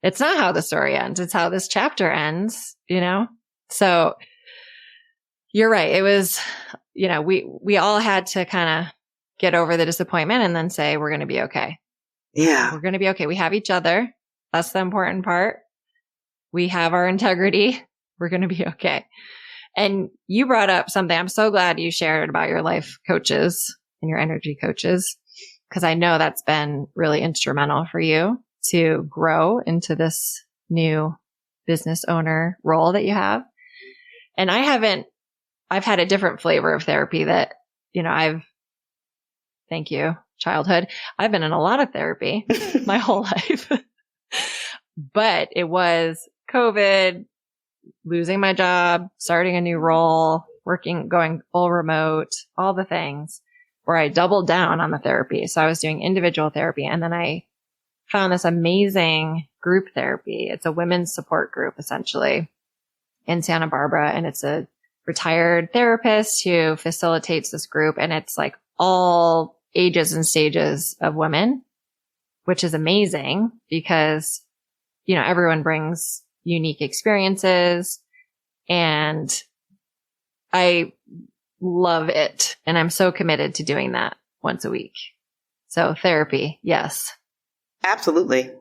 it's not how the story ends. It's how this chapter ends, So you're right. It was, we all had to kind of get over the disappointment and then say, we're going to be okay.
Yeah.
We're going to be okay. We have each other. That's the important part. We have our integrity. We're going to be okay. And you brought up something. I'm so glad you shared about your life coaches and your energy coaches, because I know that's been really instrumental for you to grow into this new business owner role that you have. And I've had a different flavor of therapy that, thank you, childhood. I've been in a lot of therapy my whole life, but it was COVID, losing my job, starting a new role, going full remote, all the things where I doubled down on the therapy. So I was doing individual therapy, and then I found this amazing group therapy. It's a women's support group essentially in Santa Barbara. And it's a retired therapist who facilitates this group. And it's like all ages and stages of women, which is amazing because, everyone brings unique experiences, and I love it. And I'm so committed to doing that once a week. So therapy, yes.
Absolutely.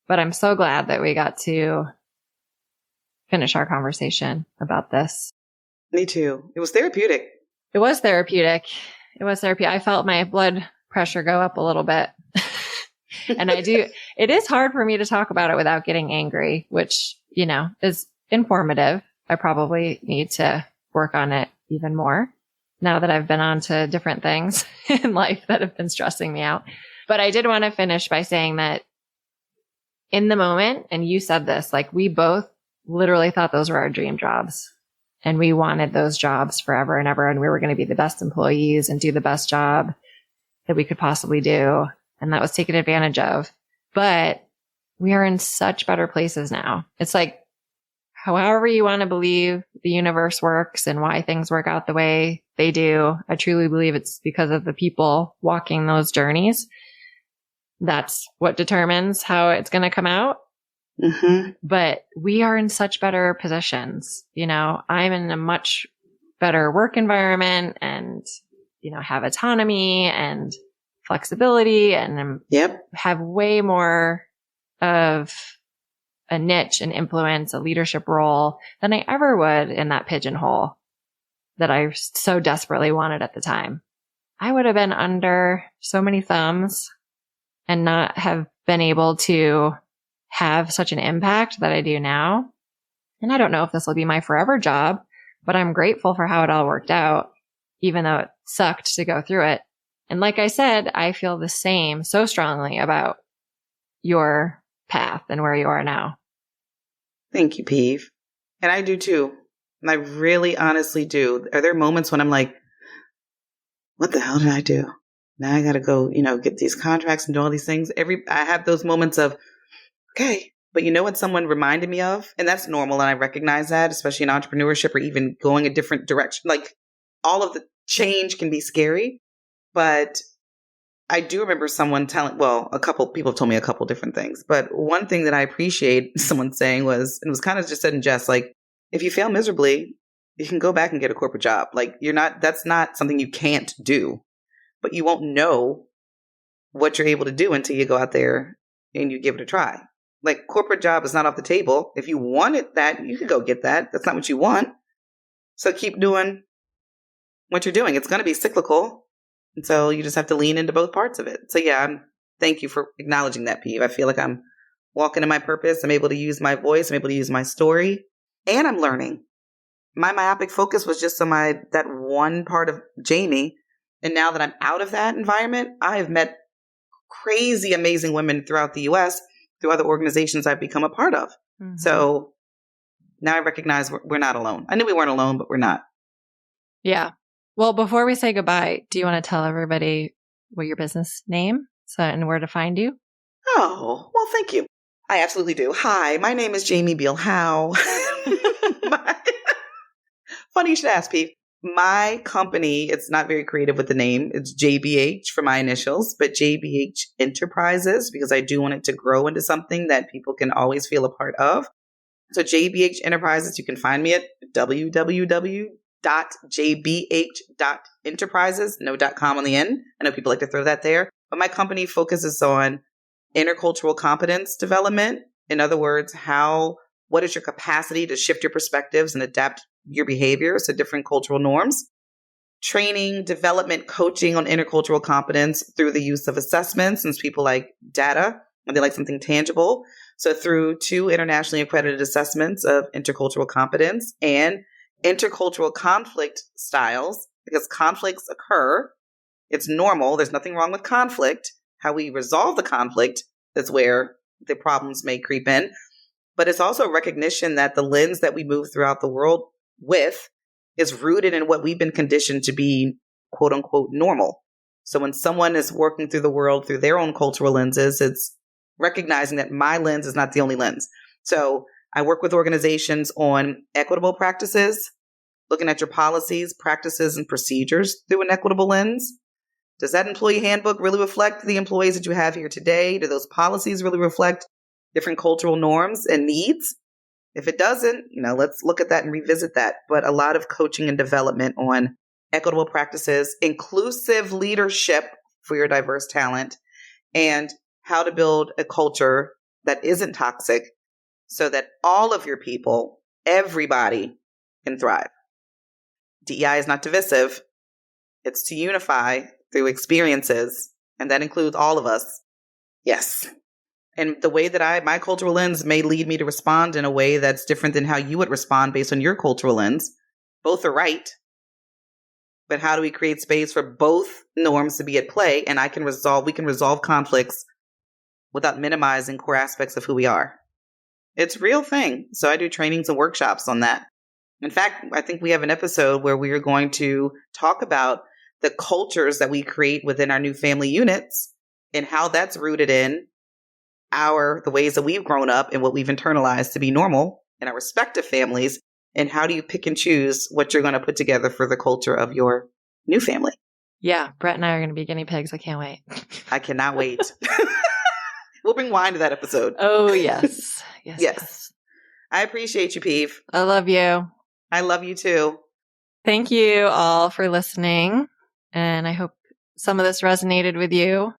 But I'm so glad that we got to finish our conversation about this.
Me too. It was therapeutic.
It was therapeutic. I felt my blood pressure go up a little bit. And it is hard for me to talk about it without getting angry, which, is informative. I probably need to work on it even more now that I've been on to different things in life that have been stressing me out. But I did want to finish by saying that in the moment, and you said this, like we both literally thought those were our dream jobs, and we wanted those jobs forever and ever. And we were going to be the best employees and do the best job that we could possibly do. And that was taken advantage of. But we are in such better places now. It's like however you want to believe the universe works and why things work out the way they do. I truly believe it's because of the people walking those journeys. That's what determines how it's going to come out.
Mm-hmm.
But we are in such better positions. You know, I'm in a much better work environment and, you know, have autonomy and flexibility and have way more of a niche and influence, a leadership role than I ever would in that pigeonhole that I so desperately wanted at the time. I would have been under so many thumbs and not have been able to have such an impact that I do now. And I don't know if this will be my forever job, but I'm grateful for how it all worked out, even though it sucked to go through it. And like I said, I feel the same so strongly about your path and where you are now.
Thank you, Peeve. And I do too. And I really honestly do. Are there moments when I'm like, what the hell did I do? Now I got to go, you know, get these contracts and do all these things. I have those moments of, okay, but you know what someone reminded me of? And that's normal. And I recognize that, especially in entrepreneurship or even going a different direction. Like all of the change can be scary, but I do remember someone a couple people told me a couple different things, but one thing that I appreciate someone saying was, and it was kind of just said in jest, like, if you fail miserably, you can go back and get a corporate job. Like that's not something you can't do, but you won't know what you're able to do until you go out there and you give it a try. Like corporate job is not off the table. If you wanted that, you could go get that. That's not what you want. So keep doing what you're doing. It's going to be cyclical. And so you just have to lean into both parts of it. So yeah, thank you for acknowledging that, Peeve. I feel like I'm walking in my purpose. I'm able to use my voice. I'm able to use my story, and I'm learning. My myopic focus was just on that one part of Jamie. And now that I'm out of that environment, I have met crazy, amazing women throughout the U.S. through other organizations I've become a part of. Mm-hmm. So now I recognize we're not alone. I knew we weren't alone, but we're not.
Yeah. Well, before we say goodbye, do you want to tell everybody what your business name and where to find you?
Oh, well, thank you. I absolutely do. Hi, my name is Jamie Beal Howe. Funny you should ask, Pete. My company, it's not very creative with the name. It's JBH for my initials, but JBH Enterprises, because I do want it to grow into something that people can always feel a part of. So JBH Enterprises, you can find me at www.jbh.enterprises, no .com on the end. I know people like to throw that there, but my company focuses on intercultural competence development. In other words, what is your capacity to shift your perspectives and adapt your behaviors to different cultural norms? Training, development, coaching on intercultural competence through the use of assessments, since people like data and they like something tangible. So through 2 internationally accredited assessments of intercultural competence and intercultural conflict styles, because conflicts occur. It's normal. There's nothing wrong with conflict. How we resolve the conflict is where the problems may creep in. But it's also a recognition that the lens that we move throughout the world with is rooted in what we've been conditioned to be, quote unquote, normal. So when someone is working through the world through their own cultural lenses, it's recognizing that my lens is not the only lens. So I work with organizations on equitable practices, looking at your policies, practices, and procedures through an equitable lens. Does that employee handbook really reflect the employees that you have here today? Do those policies really reflect different cultural norms and needs? If it doesn't, let's look at that and revisit that. But a lot of coaching and development on equitable practices, inclusive leadership for your diverse talent, and how to build a culture that isn't toxic so that all of your people, everybody, can thrive. DEI is not divisive. It's to unify through experiences, and that includes all of us. Yes. And the way that my cultural lens may lead me to respond in a way that's different than how you would respond based on your cultural lens. Both are right. But how do we create space for both norms to be at play? And we can resolve conflicts without minimizing core aspects of who we are. It's a real thing. So I do trainings and workshops on that. In fact, I think we have an episode where we are going to talk about the cultures that we create within our new family units and how that's rooted in the ways that we've grown up and what we've internalized to be normal in our respective families? And how do you pick and choose what you're going to put together for the culture of your new family?
Yeah, Brett and I are going to be guinea pigs. I can't wait.
I cannot wait. We'll bring wine to that episode.
Oh, yes. Yes.
I appreciate you, Peeve.
I love you.
I love you too.
Thank you all for listening. And I hope some of this resonated with you.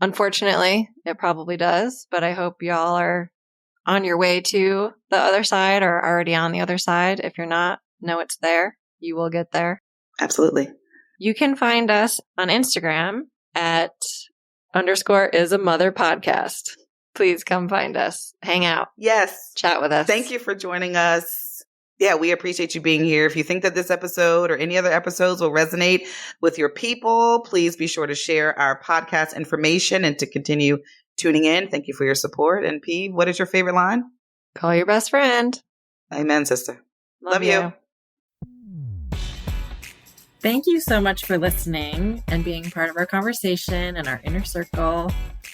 Unfortunately, it probably does, but I hope y'all are on your way to the other side or already on the other side. If you're not, know it's there. You will get there.
Absolutely.
You can find us on Instagram at _is-a-mother-podcast. Please come find us. Hang out.
Yes.
Chat with us.
Thank you for joining us. Yeah, we appreciate you being here. If you think that this episode or any other episodes will resonate with your people, please be sure to share our podcast information and to continue tuning in. Thank you for your support. And P, what is your favorite line?
Call your best friend.
Amen, sister. Love you.
Thank you so much for listening and being part of our conversation and our inner circle.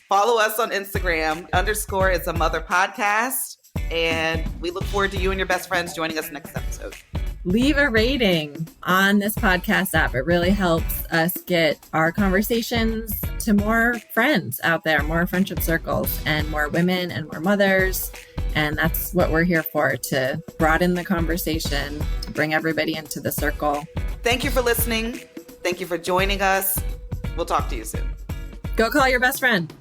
Follow us on Instagram, _is-a-mother-podcast. And we look forward to you and your best friends joining us next episode.
Leave a rating on this podcast app. It really helps us get our conversations to more friends out there, more friendship circles, and more women and more mothers. And that's what we're here for, to broaden the conversation, to bring everybody into the circle.
Thank you for listening. Thank you for joining us. We'll talk to you soon.
Go call your best friend.